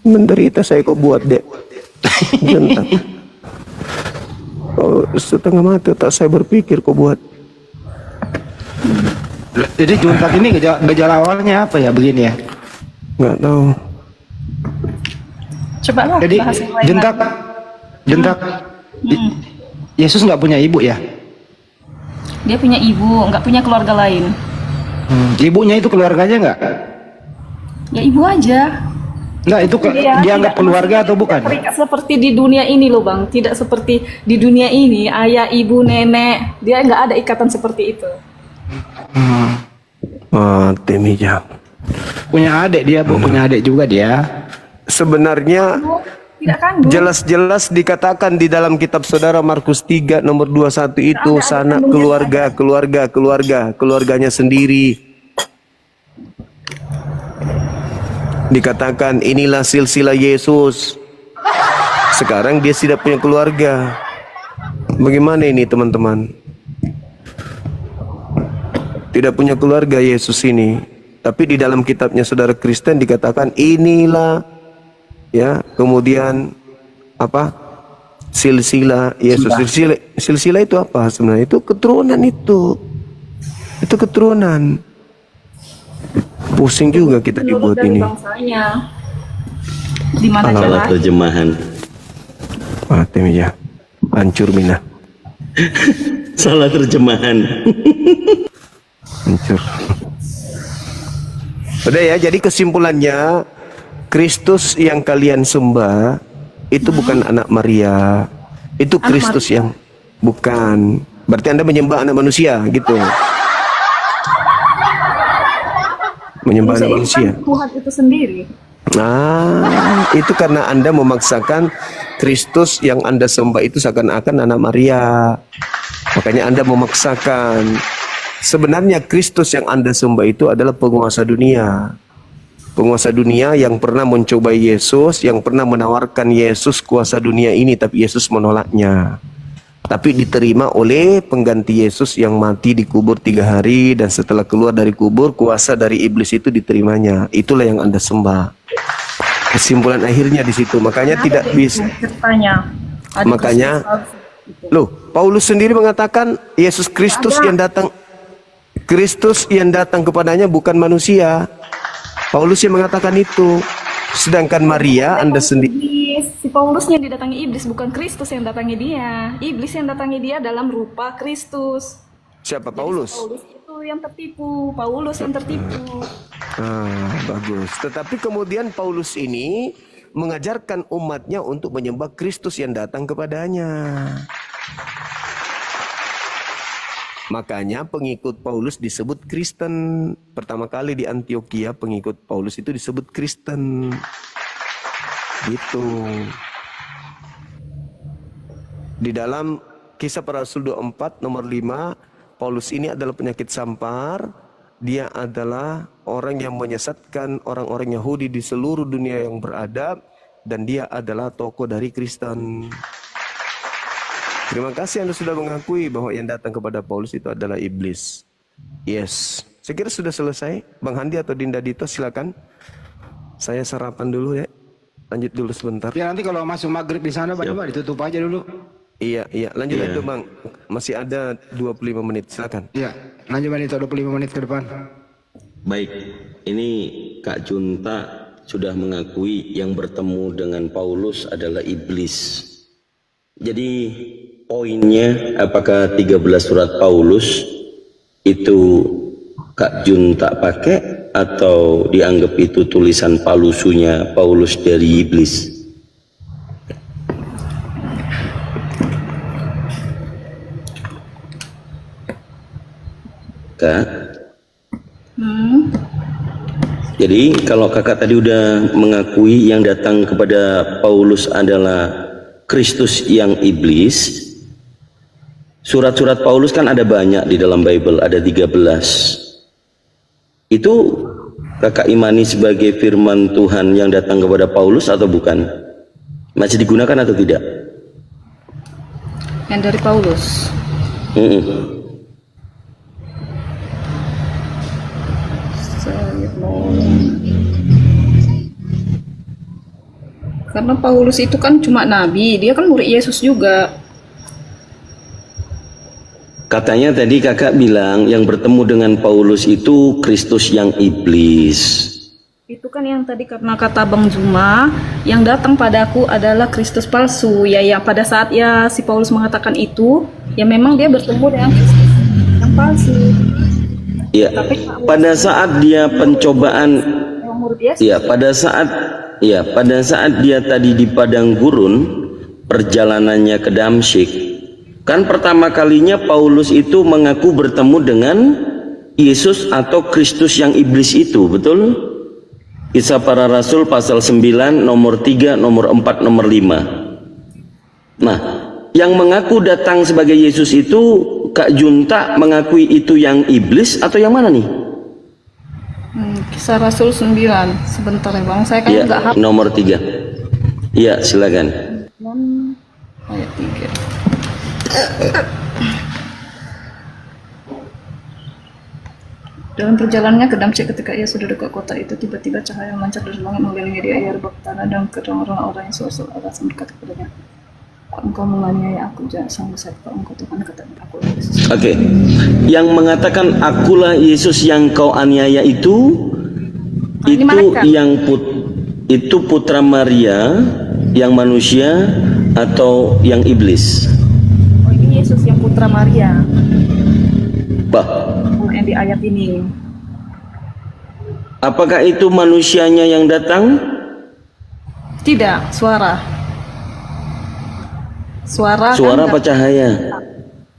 Menderita saya kok buat dek. Bentar. Oh, setengah mati tak saya berpikir kok buat. Jadi juntak ini gejala awalnya apa ya begini ya? Nggak tahu. Coba lah. Jadi bahas yang lain juntak. Yesus nggak punya ibu ya? Dia punya ibu, nggak punya keluarga lain. Ibunya itu keluarganya nggak? Ya ibu aja. Nggak, itu dianggap tidak, keluarga atau bukan? Terikat seperti di dunia ini loh Bang. Tidak seperti di dunia ini, ayah, ibu, nenek. Dia nggak ada ikatan seperti itu. Mati Mija. Punya adik dia, Bu. Punya adik juga dia. Sebenarnya Tidak kandung. jelas-jelas dikatakan di dalam kitab saudara Markus 3 nomor 21 itu sanak keluarganya sendiri. Dikatakan inilah silsilah Yesus. Sekarang dia tidak punya keluarga. Bagaimana ini teman-teman? Tidak punya keluarga Yesus ini. Tapi di dalam kitabnya saudara Kristen dikatakan inilah, ya, kemudian apa? Silsilah Yesus. Silsilah itu apa sebenarnya? Itu keturunan itu. Itu keturunan. Pusing juga kita dibuat dari ini. bangsanya. Di mana Salah jalan? terjemahan. Mati Mija. Hancur Mina. Salah terjemahan. Hancur. Udah ya, jadi kesimpulannya Kristus yang kalian sembah itu bukan anak Maria, Itu Kristus yang bukan. Berarti Anda menyembah anak manusia gitu. Menyembah anak manusia. Tuhan itu sendiri. Nah, itu karena Anda memaksakan Kristus yang Anda sembah itu seakan-akan anak Maria. Makanya Anda memaksakan. Sebenarnya Kristus yang Anda sembah itu adalah penguasa dunia. Penguasa dunia yang pernah mencobai Yesus, yang pernah menawarkan Yesus kuasa dunia ini, tapi Yesus menolaknya. Tapi diterima oleh pengganti Yesus yang mati dikubur 3 hari, dan setelah keluar dari kubur, kuasa dari iblis itu diterimanya. Itulah yang Anda sembah. Kesimpulan akhirnya di situ. Makanya tidak bisa. Makanya, loh, Paulus sendiri mengatakan Yesus Kristus yang datang. Kristus yang datang kepadanya bukan manusia. Paulus yang mengatakan itu. Sedangkan Maria, Anda sendiri. Si Paulus yang didatangi iblis, bukan Kristus yang datangi dia. Iblis yang datangi dia dalam rupa Kristus. Siapa? Paulus? Paulus itu yang tertipu. Paulus yang tertipu. Bagus. Tetapi kemudian Paulus ini mengajarkan umatnya untuk menyembah Kristus yang datang kepadanya. Makanya pengikut Paulus disebut Kristen. Pertama kali di Antioquia pengikut Paulus itu disebut Kristen. Gitu. Di dalam Kisah Para Rasul 24 nomor 5, Paulus ini adalah penyakit sampar. Dia adalah orang yang menyesatkan orang-orang Yahudi di seluruh dunia yang beradab, dan dia adalah tokoh dari Kristen. Terima kasih Anda sudah mengakui bahwa yang datang kepada Paulus itu adalah iblis. Yes. Saya kira sudah selesai. Bang Handi atau Dinda Dito silakan. Saya sarapan dulu ya. Lanjut dulu sebentar. Ya nanti kalau masuk maghrib di sana Pak ditutup aja dulu. Iya. Lanjut aja Bang. Masih ada 25 menit. Silakan. Iya. Lanjut Bang Dito 25 menit ke depan. Baik, ini Kak Junta sudah mengakui yang bertemu dengan Paulus adalah iblis. Jadi poinnya, apakah 13 surat Paulus itu Kak Junta pakai atau dianggap itu tulisan palusunya Paulus dari iblis? Kak? Jadi kalau kakak tadi udah mengakui yang datang kepada Paulus adalah Kristus yang iblis, surat-surat Paulus kan ada banyak di dalam Bible, ada 13. Itu kakak imani sebagai firman Tuhan yang datang kepada Paulus atau bukan? Masih digunakan atau tidak? Yang dari Paulus. Karena Paulus itu kan cuma nabi, dia kan murid Yesus juga. Katanya tadi kakak bilang yang bertemu dengan Paulus itu Kristus yang iblis. Itu kan yang tadi karena kata Bang Juma, yang datang padaku adalah Kristus palsu. Ya pada saat ya si Paulus mengatakan itu, ya memang dia bertemu dengan Kristus yang palsu. Ya, pada saat dia pencobaan, ya pada saat dia tadi di padang gurun perjalanannya ke Damsyik, kan pertama kalinya Paulus itu mengaku bertemu dengan Yesus atau Kristus yang iblis itu, betul? Kisah Para Rasul pasal 9 nomor 3, nomor 4, nomor 5. Nah, yang mengaku datang sebagai Yesus itu Kak Junta mengakui itu yang iblis atau yang mana nih? Kisah Rasul 9. Sebentar ya Bang, saya kan ya, nggak hafal. Nomor 3. Iya, silakan. Ayat 3. Dalam perjalanannya ke Damsyik, ketika ia sudah dekat kota itu, tiba-tiba cahaya memancar dari langit mengelilingi dia. Ia rebah tanah dan kedengaran orang yang susul atas mendekat kepadanya. Engkau menganiaya aku, jangan sanggup saya kalau engkau Tuhan, katanya aku Yesus. Oke. Yang mengatakan akulah Yesus yang kau aniaya itu yang itu putra Maria yang manusia atau yang iblis? Oh, ini Yesus yang putra Maria. Yang di ayat ini. Apakah itu manusianya yang datang? Tidak, suara. Suara Suara kan apa cahaya?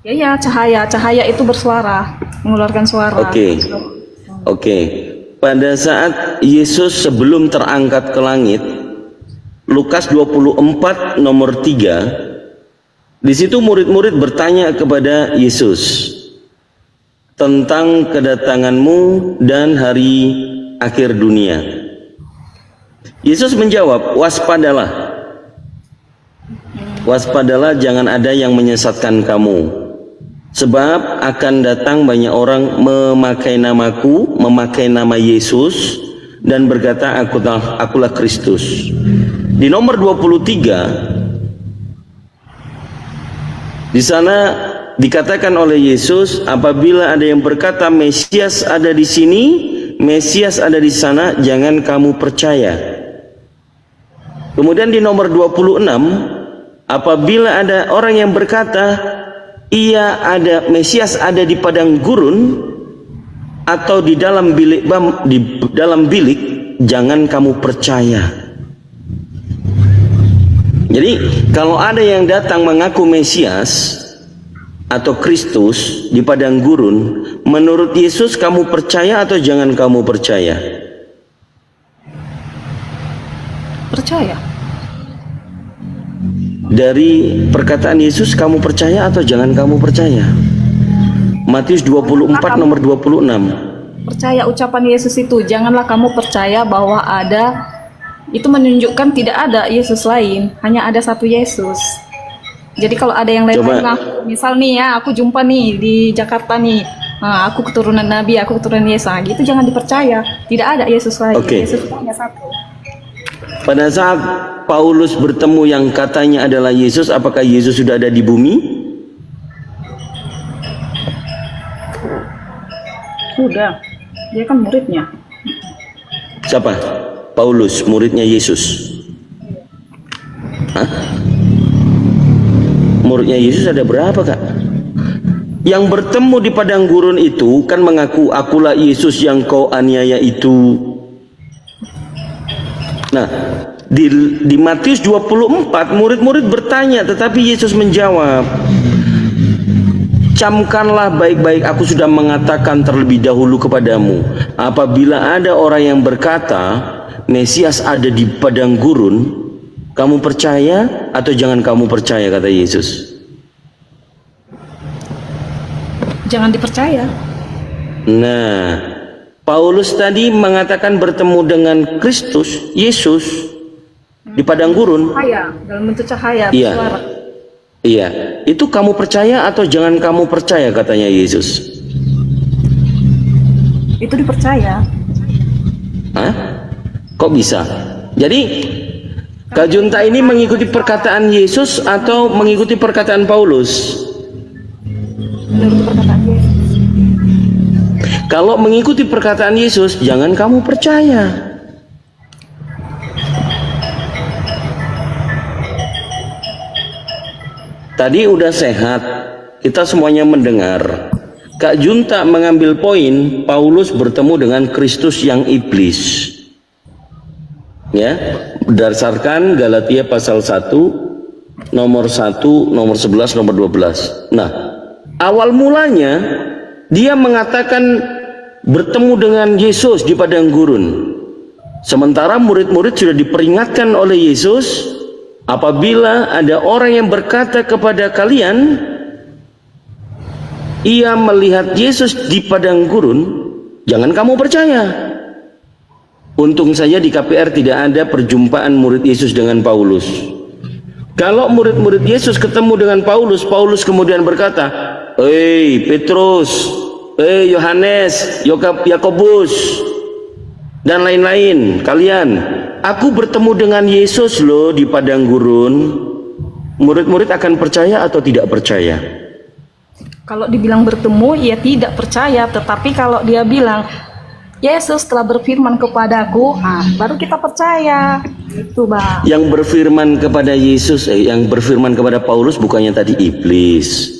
ya cahaya. Cahaya itu bersuara, mengeluarkan suara. Oke. Pada saat Yesus sebelum terangkat ke langit, Lukas 24 nomor 3, di situ murid-murid bertanya kepada Yesus tentang kedatanganmu dan hari akhir dunia. Yesus menjawab, waspadalah. Waspadalah, jangan ada yang menyesatkan kamu. Sebab akan datang banyak orang memakai namaku, memakai nama Yesus, dan berkata, akulah Kristus. Di nomor 23, di sana dikatakan oleh Yesus, apabila ada yang berkata Mesias ada di sini, Mesias ada di sana, jangan kamu percaya. Kemudian di nomor 26, apabila ada orang yang berkata Mesias ada di padang gurun atau di dalam bilik, jangan kamu percaya. Jadi kalau ada yang datang mengaku Mesias atau Kristus di padang gurun, menurut Yesus kamu percaya atau jangan kamu percaya? Percaya. Dari perkataan Yesus kamu percaya atau jangan kamu percaya? Matius 24 nomor 26. Percaya ucapan Yesus itu, janganlah kamu percaya bahwa ada, itu menunjukkan tidak ada Yesus lain, hanya ada satu Yesus. Jadi kalau ada yang lain-lain, misal nih ya, aku jumpa nih di Jakarta nih, aku keturunan Nabi, aku keturunan Yesus, gitu jangan dipercaya, tidak ada Yesus lain. Yesus hanya satu. Pada saat Paulus bertemu yang katanya adalah Yesus, apakah Yesus sudah ada di bumi? Sudah, dia kan muridnya. Siapa? Paulus, muridnya Yesus. Hah? Muridnya Yesus ada berapa, Kak? Yang bertemu di padang gurun itu kan mengaku, akulah Yesus yang kau aniaya itu. Nah, di Matius 24 murid-murid bertanya, tetapi Yesus menjawab, camkanlah baik-baik, aku sudah mengatakan terlebih dahulu kepadamu, apabila ada orang yang berkata Mesias ada di padang gurun, kamu percaya atau jangan kamu percaya, kata Yesus. Jangan dipercaya. Nah, Paulus tadi mengatakan bertemu dengan Kristus, Yesus di padang gurun. Cahaya, dalam bentuk cahaya, Iya. bersuara. Iya, itu kamu percaya atau jangan kamu percaya, katanya Yesus. Itu dipercaya. Hah? Kok bisa? Jadi Kak Junta ini mengikuti perkataan Yesus atau mengikuti perkataan Paulus? Menurut perkataan Yesus. Kalau mengikuti perkataan Yesus, jangan kamu percaya. Tadi udah sehat, kita semuanya mendengar. Kak Junta mengambil poin Paulus bertemu dengan Kristus yang iblis. Ya, berdasarkan Galatia pasal 1, nomor 1, nomor 11, nomor 12. Nah, awal mulanya dia mengatakan bertemu dengan Yesus di padang gurun. Sementara murid-murid sudah diperingatkan oleh Yesus, apabila ada orang yang berkata kepada kalian, ia melihat Yesus di padang gurun, jangan kamu percaya. Untung saja di KPR tidak ada perjumpaan murid Yesus dengan Paulus. Kalau murid-murid Yesus ketemu dengan Paulus, Paulus kemudian berkata, "Hei Petrus, hei Yohanes, Yakobus, dan lain-lain, kalian, aku bertemu dengan Yesus loh di padang gurun." Murid-murid akan percaya atau tidak percaya? Kalau dibilang bertemu, ya tidak percaya. Tetapi kalau dia bilang, Yesus telah berfirman kepadaku, baru kita percaya. Itu, Bang. Yang berfirman kepada Yesus, yang berfirman kepada Paulus bukannya tadi iblis?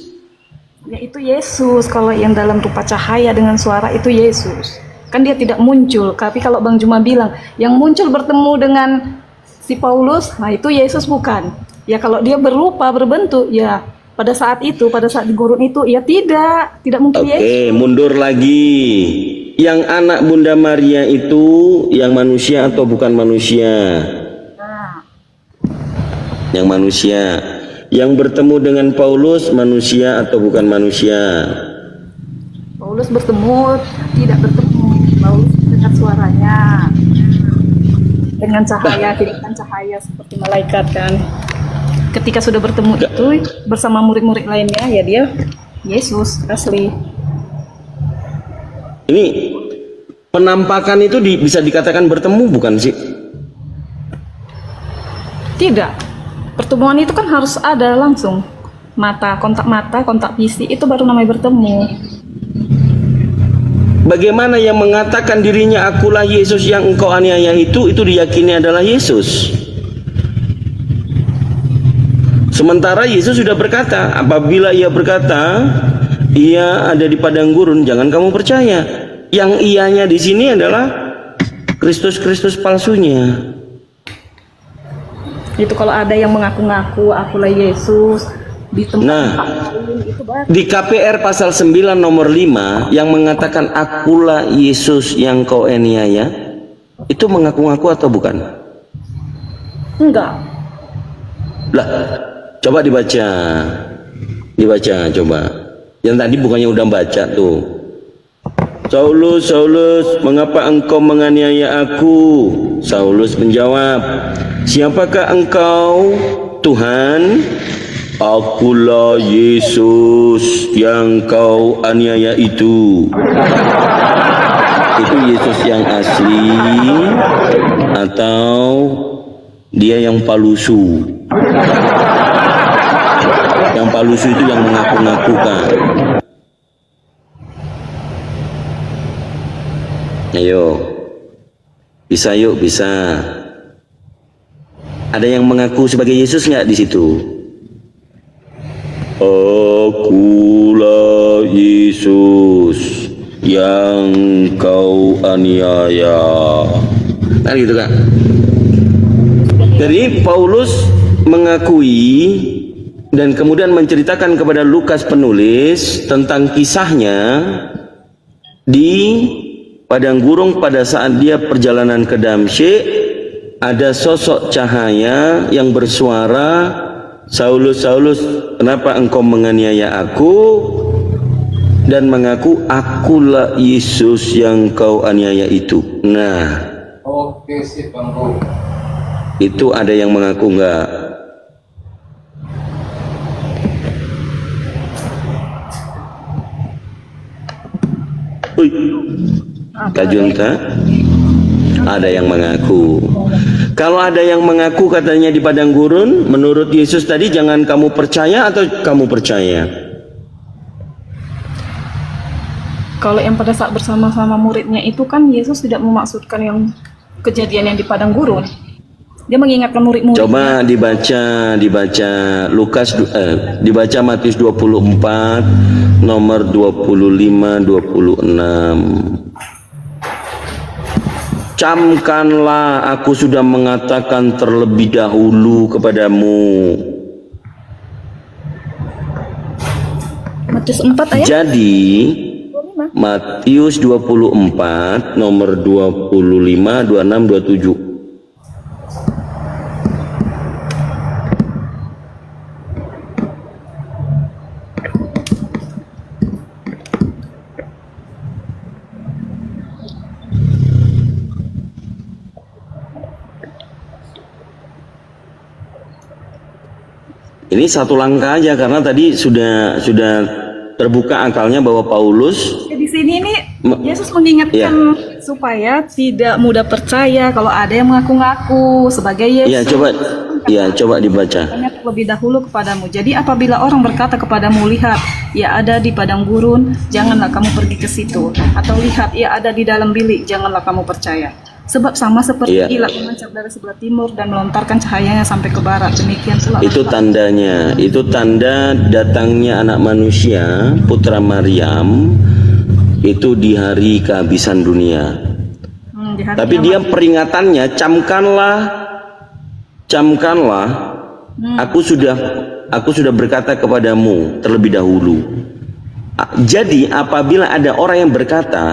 Ya itu Yesus. Kalau yang dalam rupa cahaya dengan suara itu Yesus. Kan dia tidak muncul. Tapi kalau Bang Juma bilang yang muncul bertemu dengan si Paulus, nah itu Yesus bukan. Ya kalau dia berupa berbentuk, ya pada saat di gurun itu, ya tidak mungkin Yesus. Oke, mundur lagi. Yang anak Bunda Maria itu yang manusia atau bukan manusia? Yang manusia. Yang bertemu dengan Paulus manusia atau bukan manusia? Paulus bertemu, tidak bertemu. Paulus dengar suaranya dengan cahaya, kiratan cahaya seperti malaikat kan. Ketika sudah bertemu itu bersama murid-murid lainnya, ya dia Yesus asli. Ini penampakan itu bisa dikatakan bertemu bukan sih? Tidak. Pertemuan itu kan harus ada langsung. Mata, kontak fisik itu baru namanya bertemu. Bagaimana yang mengatakan dirinya akulah Yesus yang engkau aniaya itu diyakini adalah Yesus. Sementara Yesus sudah berkata, apabila ia berkata, ia ada di padang gurun, jangan kamu percaya. Yang ianya di sini adalah Kristus palsunya. Itu kalau ada yang mengaku-ngaku akulah Yesus di tempat lain itu baru. Di KPR pasal 9 nomor 5 yang mengatakan akulah Yesus yang kau aniaya, itu mengaku-ngaku atau bukan? Enggak. Lah, coba dibaca coba. Yang tadi bukannya udah baca tuh. Saulus, Saulus, mengapa engkau menganiaya aku? Saulus menjawab, siapakah engkau, Tuhan? Akulah Yesus yang kau aniaya itu. Itu Yesus yang asli atau dia yang palusu? Yang palusu itu yang mengaku-ngakukan. Ayo, bisa yuk, bisa. Ada yang mengaku sebagai Yesus nggak di situ? Akulah Yesus yang kau aniaya. Nah gitu kan. Jadi Paulus mengakui dan kemudian menceritakan kepada Lukas penulis tentang kisahnya di padang gurun pada saat dia perjalanan ke Damsyik. Ada sosok cahaya yang bersuara, Saulus, Saulus, kenapa engkau menganiaya aku? Dan mengaku, akulah Yesus yang kau aniaya itu. Nah, oke sih Bang. Itu ada yang mengaku enggak? Kak Junta, ada yang mengaku. Kalau ada yang mengaku katanya di padang gurun, menurut Yesus tadi jangan kamu percaya atau kamu percaya? Kalau yang pada saat bersama-sama muridnya itu kan Yesus tidak memaksudkan yang kejadian yang di padang gurun. Dia mengingatkan murid-muridnya. Coba dibaca Lukas, dibaca Matius 24 nomor 25-26. Camkanlah, aku sudah mengatakan terlebih dahulu kepadamu. Matius 4 ayat. Jadi Matius 24 nomor 25, 26, 27. Ini satu langkah aja karena tadi sudah terbuka akalnya bahwa Paulus di sini ini Yesus mengingatkan supaya tidak mudah percaya kalau ada yang mengaku-ngaku sebagai Yesus. Coba dibaca. Lebih dahulu kepadamu. Jadi apabila orang berkata kepadamu, lihat, ia ada di padang gurun, janganlah kamu pergi ke situ. Atau lihat, ia ada di dalam bilik, janganlah kamu percaya. Sebab sama seperti kilat menancap dari sebelah timur dan melontarkan cahayanya sampai ke barat. Demikian pula. Itu tandanya. Itu tanda datangnya anak manusia, putra Maryam, itu di hari kehabisan dunia. Tapi dia peringatannya, camkanlah Aku sudah berkata kepadamu terlebih dahulu. Jadi apabila ada orang yang berkata,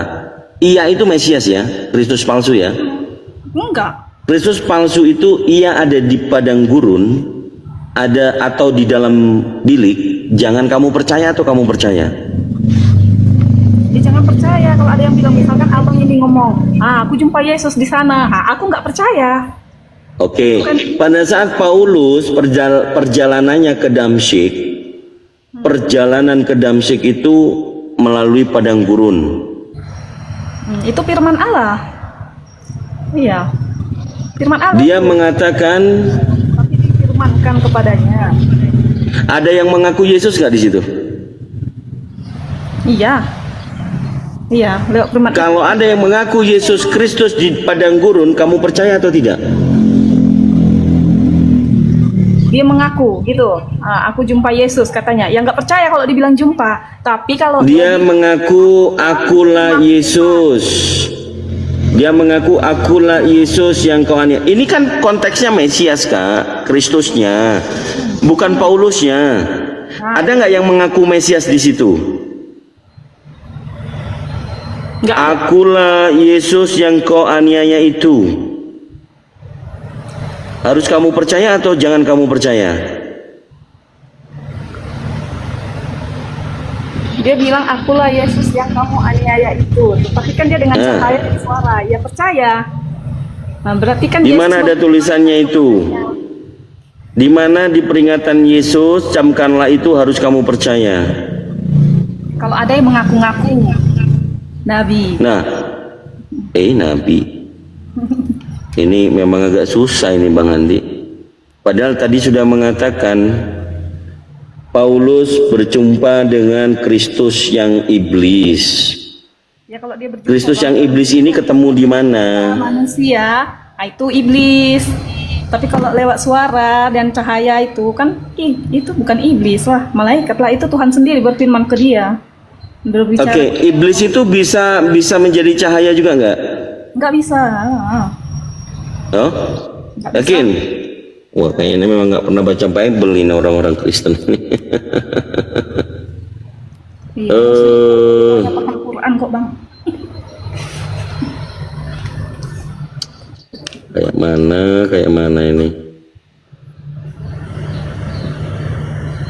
ia itu Mesias ya, Kristus palsu ya. Enggak. Kristus palsu itu ia ada di padang gurun, ada atau di dalam bilik, jangan kamu percaya atau kamu percaya? Ya jangan percaya kalau ada yang bilang, misalkan abang ini ngomong, aku jumpa Yesus di sana, aku nggak percaya. Oke, pada saat Paulus perjalanannya ke Damsyik, perjalanan ke Damsyik itu melalui padang gurun. Itu firman Allah. Iya, firman Allah. Dia mengatakan, tapi difirmankan kepadanya. ada yang mengaku Yesus nggak di situ? Iya, iya, lewat firman. Kalau ada yang mengaku Yesus Kristus di padang gurun, kamu percaya atau tidak? Dia mengaku gitu, aku jumpa Yesus katanya. Yang nggak percaya kalau dibilang jumpa, tapi kalau Dia mengaku akulah Yesus. Dia mengaku akulah Yesus yang kau aniaya. Ini kan konteksnya Mesias Kak, Kristusnya, bukan Paulusnya. Ada nggak yang mengaku Mesias di situ? nggak ada. Akulah Yesus yang kau aniaya itu. Harus kamu percaya atau jangan kamu percaya? Dia bilang akulah Yesus yang kamu aniaya itu. Tapi kan dia dengan cahaya dan suara, ya percaya. Nah, berarti kan Di Yesus mana ada tulisannya itu? Di mana di peringatan Yesus, camkanlah itu harus kamu percaya. kalau ada yang mengaku-ngaku nabi. Nah, nabi. Ini memang agak susah ini Bang Andi. Padahal tadi sudah mengatakan Paulus berjumpa dengan Kristus yang iblis. Ya kalau dia berjumpa Kristus yang iblis ini ketemu di mana? manusia, itu iblis. Tapi kalau lewat suara dan cahaya itu kan itu bukan iblis lah, malaikat lah, itu Tuhan sendiri berfirman ke dia. Berbicara. Oke, iblis itu bisa menjadi cahaya juga nggak? Nggak bisa. Oh? Yakin? Wah, kayaknya memang nggak pernah baca Bible ini orang-orang Kristen ini. Iya, pakai Quran kok Bang. Kayak mana ini?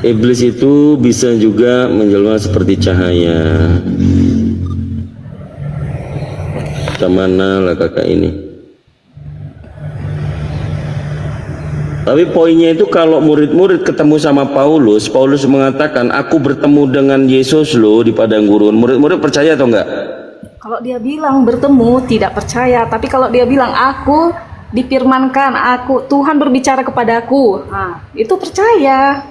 Iblis itu bisa juga menjelma seperti cahaya. Mana lah kakak ini? Tapi poinnya itu kalau murid-murid ketemu sama Paulus, Paulus mengatakan, aku bertemu dengan Yesus loh di padang gurun. Murid-murid percaya atau enggak? Kalau dia bilang bertemu tidak percaya, tapi kalau dia bilang aku difirmankan, Tuhan berbicara kepadaku, itu percaya.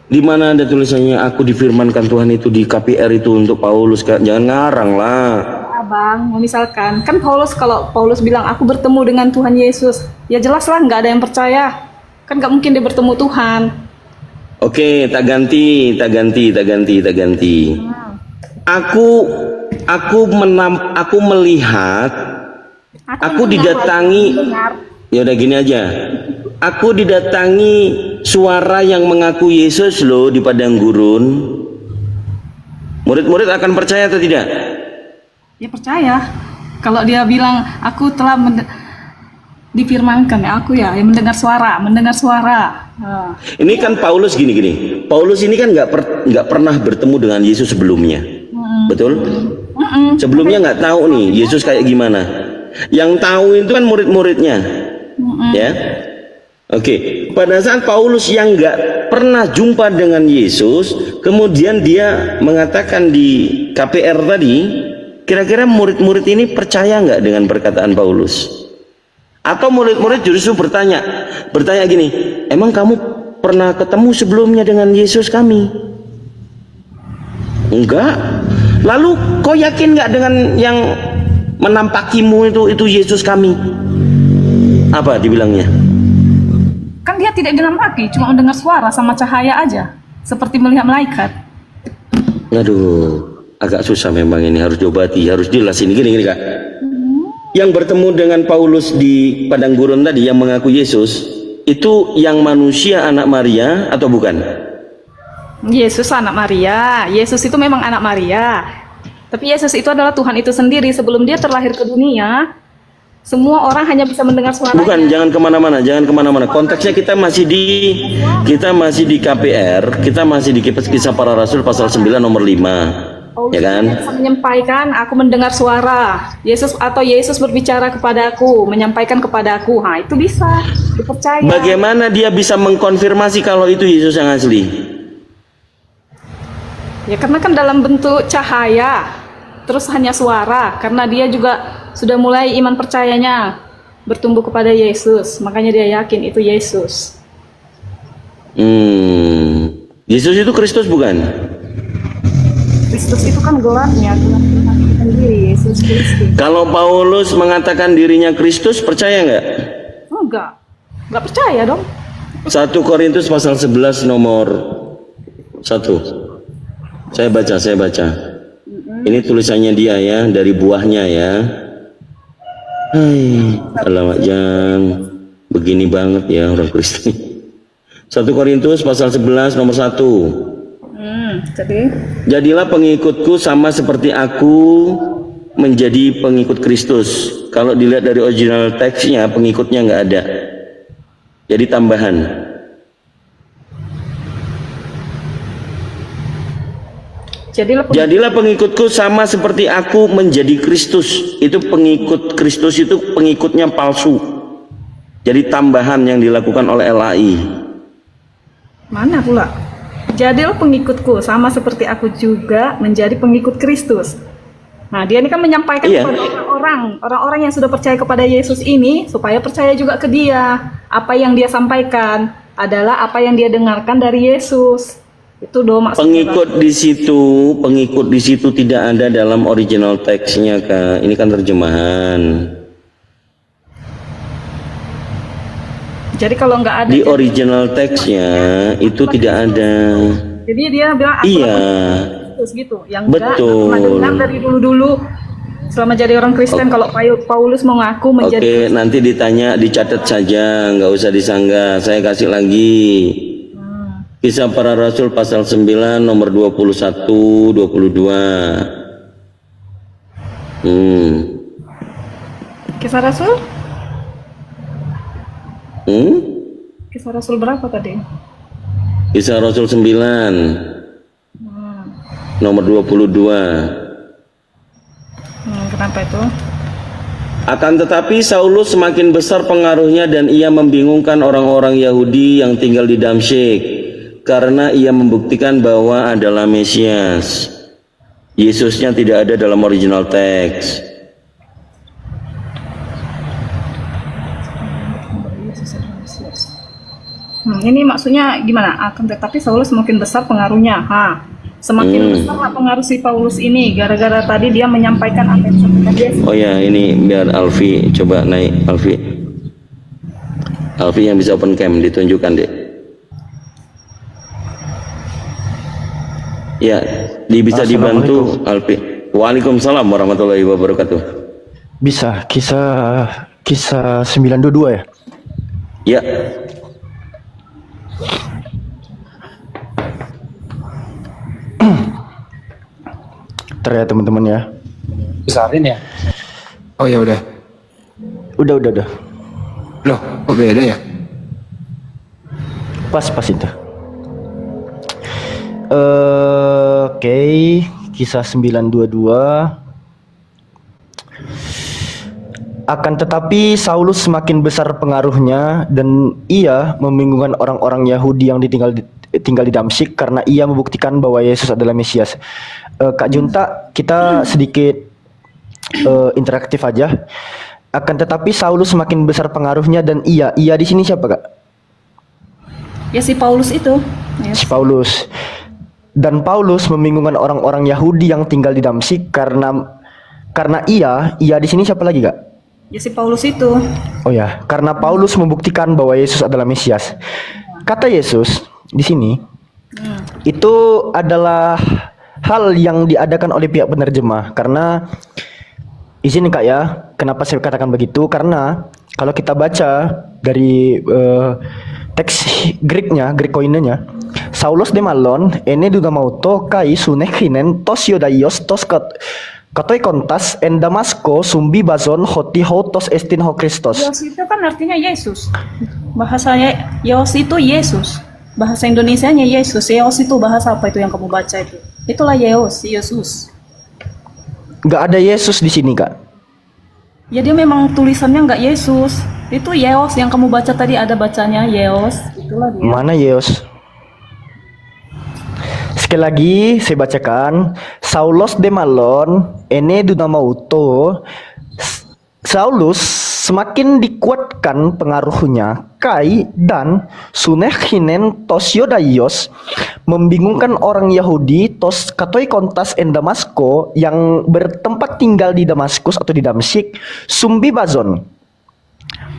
Di mana ada tulisannya aku difirmankan Tuhan itu di KPR itu untuk Paulus? Jangan ngarang lah. Abang, misalkan kan kalau Paulus bilang aku bertemu dengan Tuhan Yesus, ya jelas lah nggak ada yang percaya. Kan nggak mungkin dia bertemu Tuhan. Oke, tak ganti. Aku melihat, aku didatangi. Ya udah gini aja. Aku didatangi suara yang mengaku Yesus loh di padang gurun. Murid-murid akan percaya atau tidak? Ya percaya. Kalau dia bilang aku telah difirmankan, aku ya yang mendengar suara. Ini kan Paulus gini. Paulus ini kan nggak pernah bertemu dengan Yesus sebelumnya, betul? Sebelumnya nggak tahu nih Yesus kayak gimana. Yang tahu itu kan murid-muridnya, ya. Oke. Pada saat Paulus yang nggak pernah jumpa dengan Yesus, kemudian dia mengatakan di KPR tadi. Kira-kira murid-murid ini percaya nggak dengan perkataan Paulus? Atau murid-murid justru bertanya gini, emang kamu pernah ketemu sebelumnya dengan Yesus kami? Enggak. Lalu kau yakin nggak dengan yang menampakimu itu Yesus kami? Apa dibilangnya? Kan dia tidak dinampaki, cuma mendengar suara sama cahaya aja, seperti melihat malaikat. Aduh. Agak susah memang ini, harus diobati, harus jelas ini gini Kak. Yang bertemu dengan Paulus di padang gurun tadi yang mengaku Yesus, itu yang manusia anak Maria atau bukan? Yesus anak Maria. Yesus itu memang anak Maria. Tapi Yesus itu adalah Tuhan itu sendiri. Sebelum dia terlahir ke dunia, semua orang hanya bisa mendengar suaranya. Bukan, jangan kemana-mana, jangan kemana-mana. Konteksnya kita masih di KPR, kita masih di Kisah Para Rasul pasal 9 nomor 5. Paulus Ya kan? bisa menyampaikan, aku mendengar suara Yesus, atau Yesus berbicara kepadaku, menyampaikan kepadaku. Nah, itu bisa dipercaya. Bagaimana dia bisa mengkonfirmasi kalau itu Yesus yang asli? Ya karena kan dalam bentuk cahaya, terus hanya suara. Karena dia juga sudah mulai iman percayanya bertumbuh kepada Yesus, makanya dia yakin itu Yesus. Yesus itu Kristus bukan? Kristus itu kan gelarnya, gelar Tuhan itu sendiri, Yesus Kristus. Kalau Paulus mengatakan dirinya Kristus, percaya nggak? Enggak percaya dong. 1 Korintus pasal 11 nomor 1. Saya baca. Ini tulisannya dia ya, dari buahnya ya. Hai, alamak jang. Begini banget ya orang Kristen. 1 Korintus pasal 11 nomor 1. Jadilah pengikutku sama seperti aku menjadi pengikut Kristus. Kalau dilihat dari original teksnya, pengikutnya nggak ada. Jadi tambahan. Jadilah pengikutku sama seperti aku menjadi Kristus. Itu pengikut Kristus itu pengikutnya palsu. Jadi tambahan yang dilakukan oleh LAI. Mana pula? Jadilah pengikutku sama seperti aku juga menjadi pengikut Kristus. Nah, dia ini kan menyampaikan kepada orang-orang yang sudah percaya kepada Yesus ini supaya percaya juga ke dia. Apa yang dia sampaikan adalah apa yang dia dengarkan dari Yesus. Itu doa maksudnya. Pengikut di situ tidak ada dalam original teksnya, Kak. Ini kan terjemahan. Jadi kalau nggak ada di original teksnya itu tidak ada. Jadi dia bilang aku iya. Terus gitu. Yang betul. Dengar dari dulu-dulu selama jadi orang Kristen kalau Paulus mengaku menjadi. Oke, nanti ditanya, dicatat saja, nggak usah disanggah. Saya kasih lagi. Kisah Para Rasul pasal 9 nomor 21 22. Kisah Rasul? Kisah Rasul berapa tadi? Kisah Rasul 9 nomor 22. Kenapa itu? Akan tetapi Saulus semakin besar pengaruhnya dan ia membingungkan orang-orang Yahudi yang tinggal di Damsyik karena ia membuktikan bahwa adalah Mesias. Yesusnya tidak ada dalam original teks. Ini maksudnya gimana? Akan tetapi Saulus semakin besar pengaruhnya. Semakin besar pengaruh si Paulus ini gara-gara tadi dia menyampaikan apa yang disampaikan Yesus. Oh ya, ini biar Alfi coba naik. Alfi yang bisa open cam ditunjukkan deh. Ya, bisa dibantu Alfi. Waalaikumsalam warahmatullahi wabarakatuh. Bisa kisah 922 ya? Ya. Ternyata teman-teman ya. Besarin ya? Oh ya udah. Udah. Loh, kok beda ya? Pas itu. Oke, kisah 922. Akan tetapi Saulus semakin besar pengaruhnya dan ia membingungkan orang-orang Yahudi yang tinggal di Damsyik karena ia membuktikan bahwa Yesus adalah Mesias. Kak Junta, kita sedikit interaktif aja. Akan tetapi Saulus semakin besar pengaruhnya dan ia di sini siapa, Kak? Ya si Paulus itu. Yes. Si Paulus. Dan Paulus membingungkan orang-orang Yahudi yang tinggal di Damsyik karena ia di sini siapa lagi, Kak? Ya si Paulus itu. Oh ya, karena Paulus membuktikan bahwa Yesus adalah Mesias. Kata Yesus di sini itu adalah hal yang diadakan oleh pihak penerjemah. Karena izin Kak ya, kenapa saya katakan begitu? Karena Kalau kita baca dari teks Greek koinenya, Saulus de Malon ene dunamauto kai sunekhinen tos yodaios tos katoi kontas en Damasco sumbi bazon hoti hotos estin ho Kristos. Yos itu kan artinya Yesus. Bahasanya Yos itu Yesus. Bahasa Indonesianya Yesus. Yos itu bahasa apa itu yang kamu baca itu? Itulah Yesus. Nggak ada Yesus di sini, Kak. Ya dia memang tulisannya nggak Yesus. Itu Yeos yang kamu baca tadi, ada bacanya Yeos. Itulah dia. Mana Yesus? Sekali lagi saya bacakan. Saulus de Malon ene dunamauto. Saulus semakin dikuatkan pengaruhnya kai dan sunekhinen tos yodaios, membingungkan orang Yahudi tos katoi kontas en Damasco, yang bertempat tinggal di Damaskus atau di Damsyik, sumbi bazon,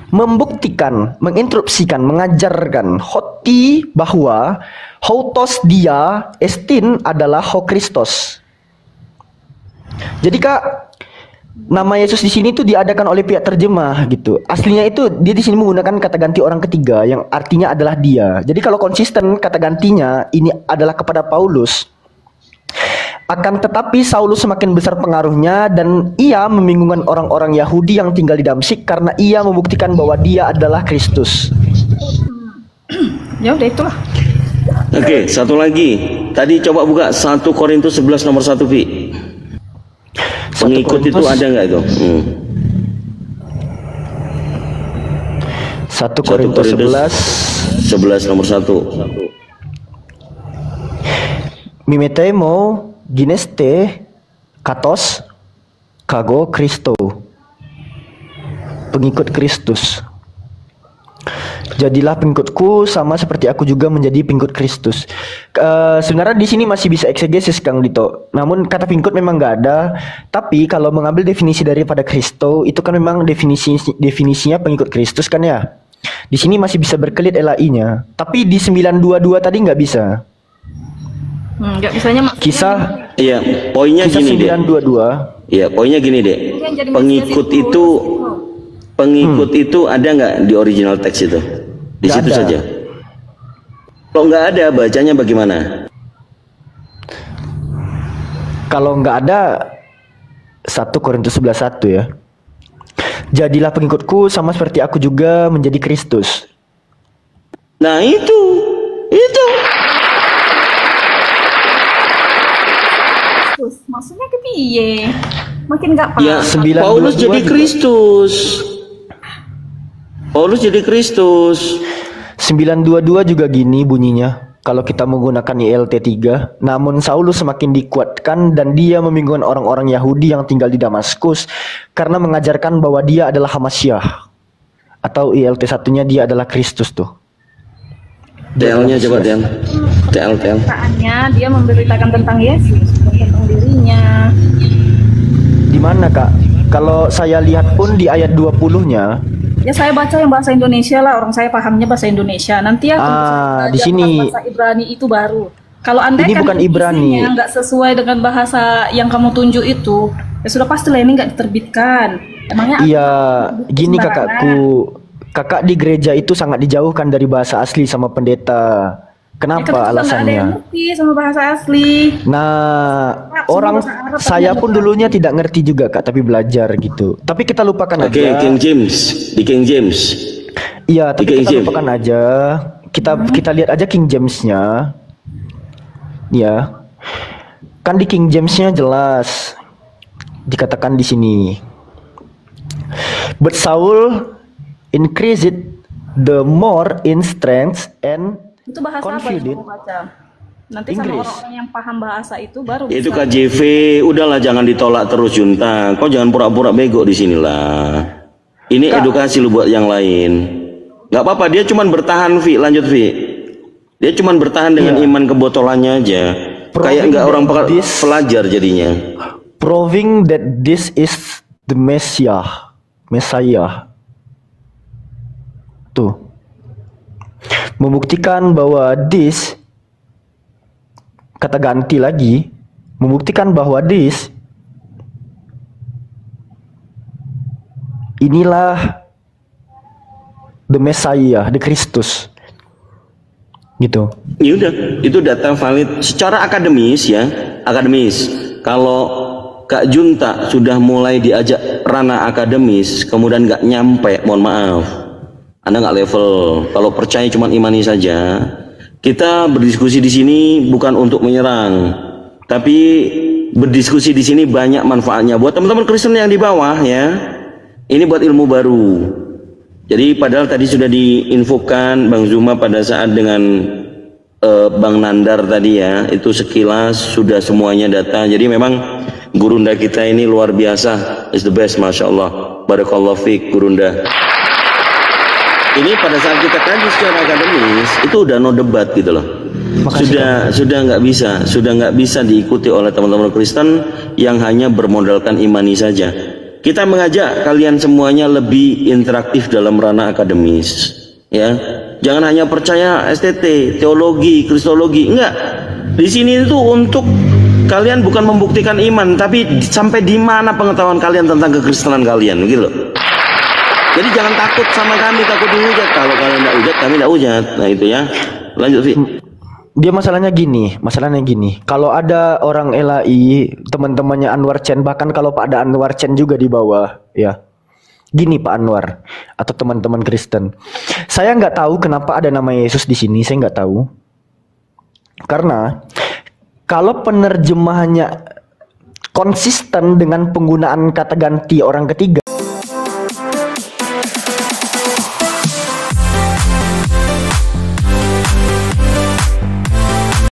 membuktikan, menginstruksikan, mengajarkan hoti bahwa houtos dia estin adalah ho Kristos. Jadi Kak, nama Yesus di sini tuh diadakan oleh pihak terjemah gitu. Aslinya itu dia di sini menggunakan kata ganti orang ketiga yang artinya adalah dia. Jadi kalau konsisten kata gantinya ini adalah kepada Paulus. Akan tetapi Saulus semakin besar pengaruhnya dan ia membingungkan orang-orang Yahudi yang tinggal di Damsyik karena ia membuktikan bahwa dia adalah Kristus. Ya udah itulah. Oke, satu lagi. Tadi coba buka 1 Korintus 11 nomor 1, Pi. Pengikut itu ada nggak itu? 1 Korintus 11 nomor 1. Mimetemo gineste katos kago Kristo. Pengikut Kristus. Jadilah pengikutku sama seperti aku juga menjadi pengikut Kristus. Sebenarnya di sini masih bisa eksegesis Kang Dito. Namun kata pengikut memang nggak ada. Tapi kalau mengambil definisi daripada Kristo itu kan memang definisinya pengikut Kristus kan ya. Di sini masih bisa berkelit LAI-nya. Tapi di 922 tadi nggak bisa. Nggak bisanya Kisah. Iya, poinnya Kisah gini, Dek. 922. Iya, poinnya gini, Dek. Pengikut itu ada nggak di original teks itu? Di Nggak situ ada. saja. Kalau nggak ada, bacanya bagaimana? Kalau nggak ada 1 Korintus 11:1 ya. Jadilah pengikutku sama seperti aku juga menjadi Kristus. Nah itu. Maksudnya ke piye? Makin nggak paham. Ya, 922 Paulus jadi juga. Kristus. Paulus jadi Kristus. 922 juga gini bunyinya. Kalau kita menggunakan ILT 3, namun Saulus semakin dikuatkan dan dia membingungkan orang-orang Yahudi yang tinggal di Damaskus karena mengajarkan bahwa dia adalah Hamasyah. Atau ILT satunya dia adalah Kristus tuh. TL-nya coba TL. Perkataannya dia memberitakan tentang Yesus, bukan tentang dirinya. Di mana Kak? Kalau saya lihat pun di ayat 20-nya. Ya saya baca yang bahasa Indonesia lah, orang saya pahamnya bahasa Indonesia. Nanti ya di sini bahasa Ibrani itu baru. Kalau Anda ini kan bukan Ibrani. isinya nggak sesuai dengan bahasa yang kamu tunjuk itu, ya sudah pastilah ini nggak diterbitkan. Emangnya Iya, gini sembarangan? kakakku. Kakak di gereja itu sangat dijauhkan dari bahasa asli sama pendeta. Ya, Kenapa kan juga nggak ada yang alasannya? ngerti sama bahasa asli. Nah, Arab, orang semua bahasa Arab saya tapi pun ada dulunya tidak ngerti juga Kak, tapi belajar gitu. Tapi kita lupakan Oke, aja. King James. Di King James. Iya, tapi King kita James. lupakan aja. Kita lihat aja King James-nya. Ya. Kan di King James-nya jelas dikatakan di sini. But Saul increased the more in strength and Itu bahasa apa yang confident. kamu baca? Nanti sama Inggris. orang-orang yang paham bahasa itu baru Itu bisa. KJV, udahlah jangan ditolak terus Junta. Kau jangan pura-pura bego di sinilah. Ini edukasi lu buat yang lain. Gak apa-apa, dia cuman bertahan, Vi. Lanjut, Vi. Dia cuman bertahan dengan iman kebotolannya aja. Kayak nggak orang pelajar jadinya. Proving that this is the Messiah. Tuh. Membuktikan bahwa this, kata ganti lagi, membuktikan bahwa this inilah the Messiah, the Kristus. Gitu. Ya udah, itu data valid secara akademis ya, akademis. Kalau Kak Junta sudah mulai diajak ranah akademis, kemudian nggak nyampe, mohon maaf, Anda nggak level. Kalau percaya cuma imani saja, kita berdiskusi di sini bukan untuk menyerang, tapi berdiskusi di sini banyak manfaatnya buat teman-teman Kristen yang di bawah ya. Ini buat ilmu baru. Jadi padahal tadi sudah diinfokan Bang Zuma pada saat dengan Bang Nandar tadi ya, itu sekilas sudah semuanya data. Jadi memang Gurunda kita ini luar biasa, is the best, masya Allah. Barakallahu fiik Gurunda. Ini pada saat kita kaji secara akademis itu udah no debat gitu loh. Sudah nggak bisa diikuti oleh teman-teman Kristen yang hanya bermodalkan imani saja. Kita mengajak kalian semuanya lebih interaktif dalam ranah akademis, ya. Jangan hanya percaya STT, teologi, kristologi, enggak. Di sini itu untuk kalian bukan membuktikan iman, tapi sampai di mana pengetahuan kalian tentang kekristenan kalian, gitu loh. Jadi jangan takut sama kami, takut dihujat. Kalau kalian tidak hujat, kami tidak hujat. Nah itu ya. Lanjut, Vi. Dia masalahnya gini. Kalau ada orang LAI, teman-temannya Anwar Chen, bahkan kalau Pak ada Anwar Chen juga di bawah, ya. Gini Pak Anwar atau teman-teman Kristen, saya nggak tahu kenapa ada nama Yesus di sini, saya nggak tahu. Karena kalau penerjemahannya konsisten dengan penggunaan kata ganti orang ketiga,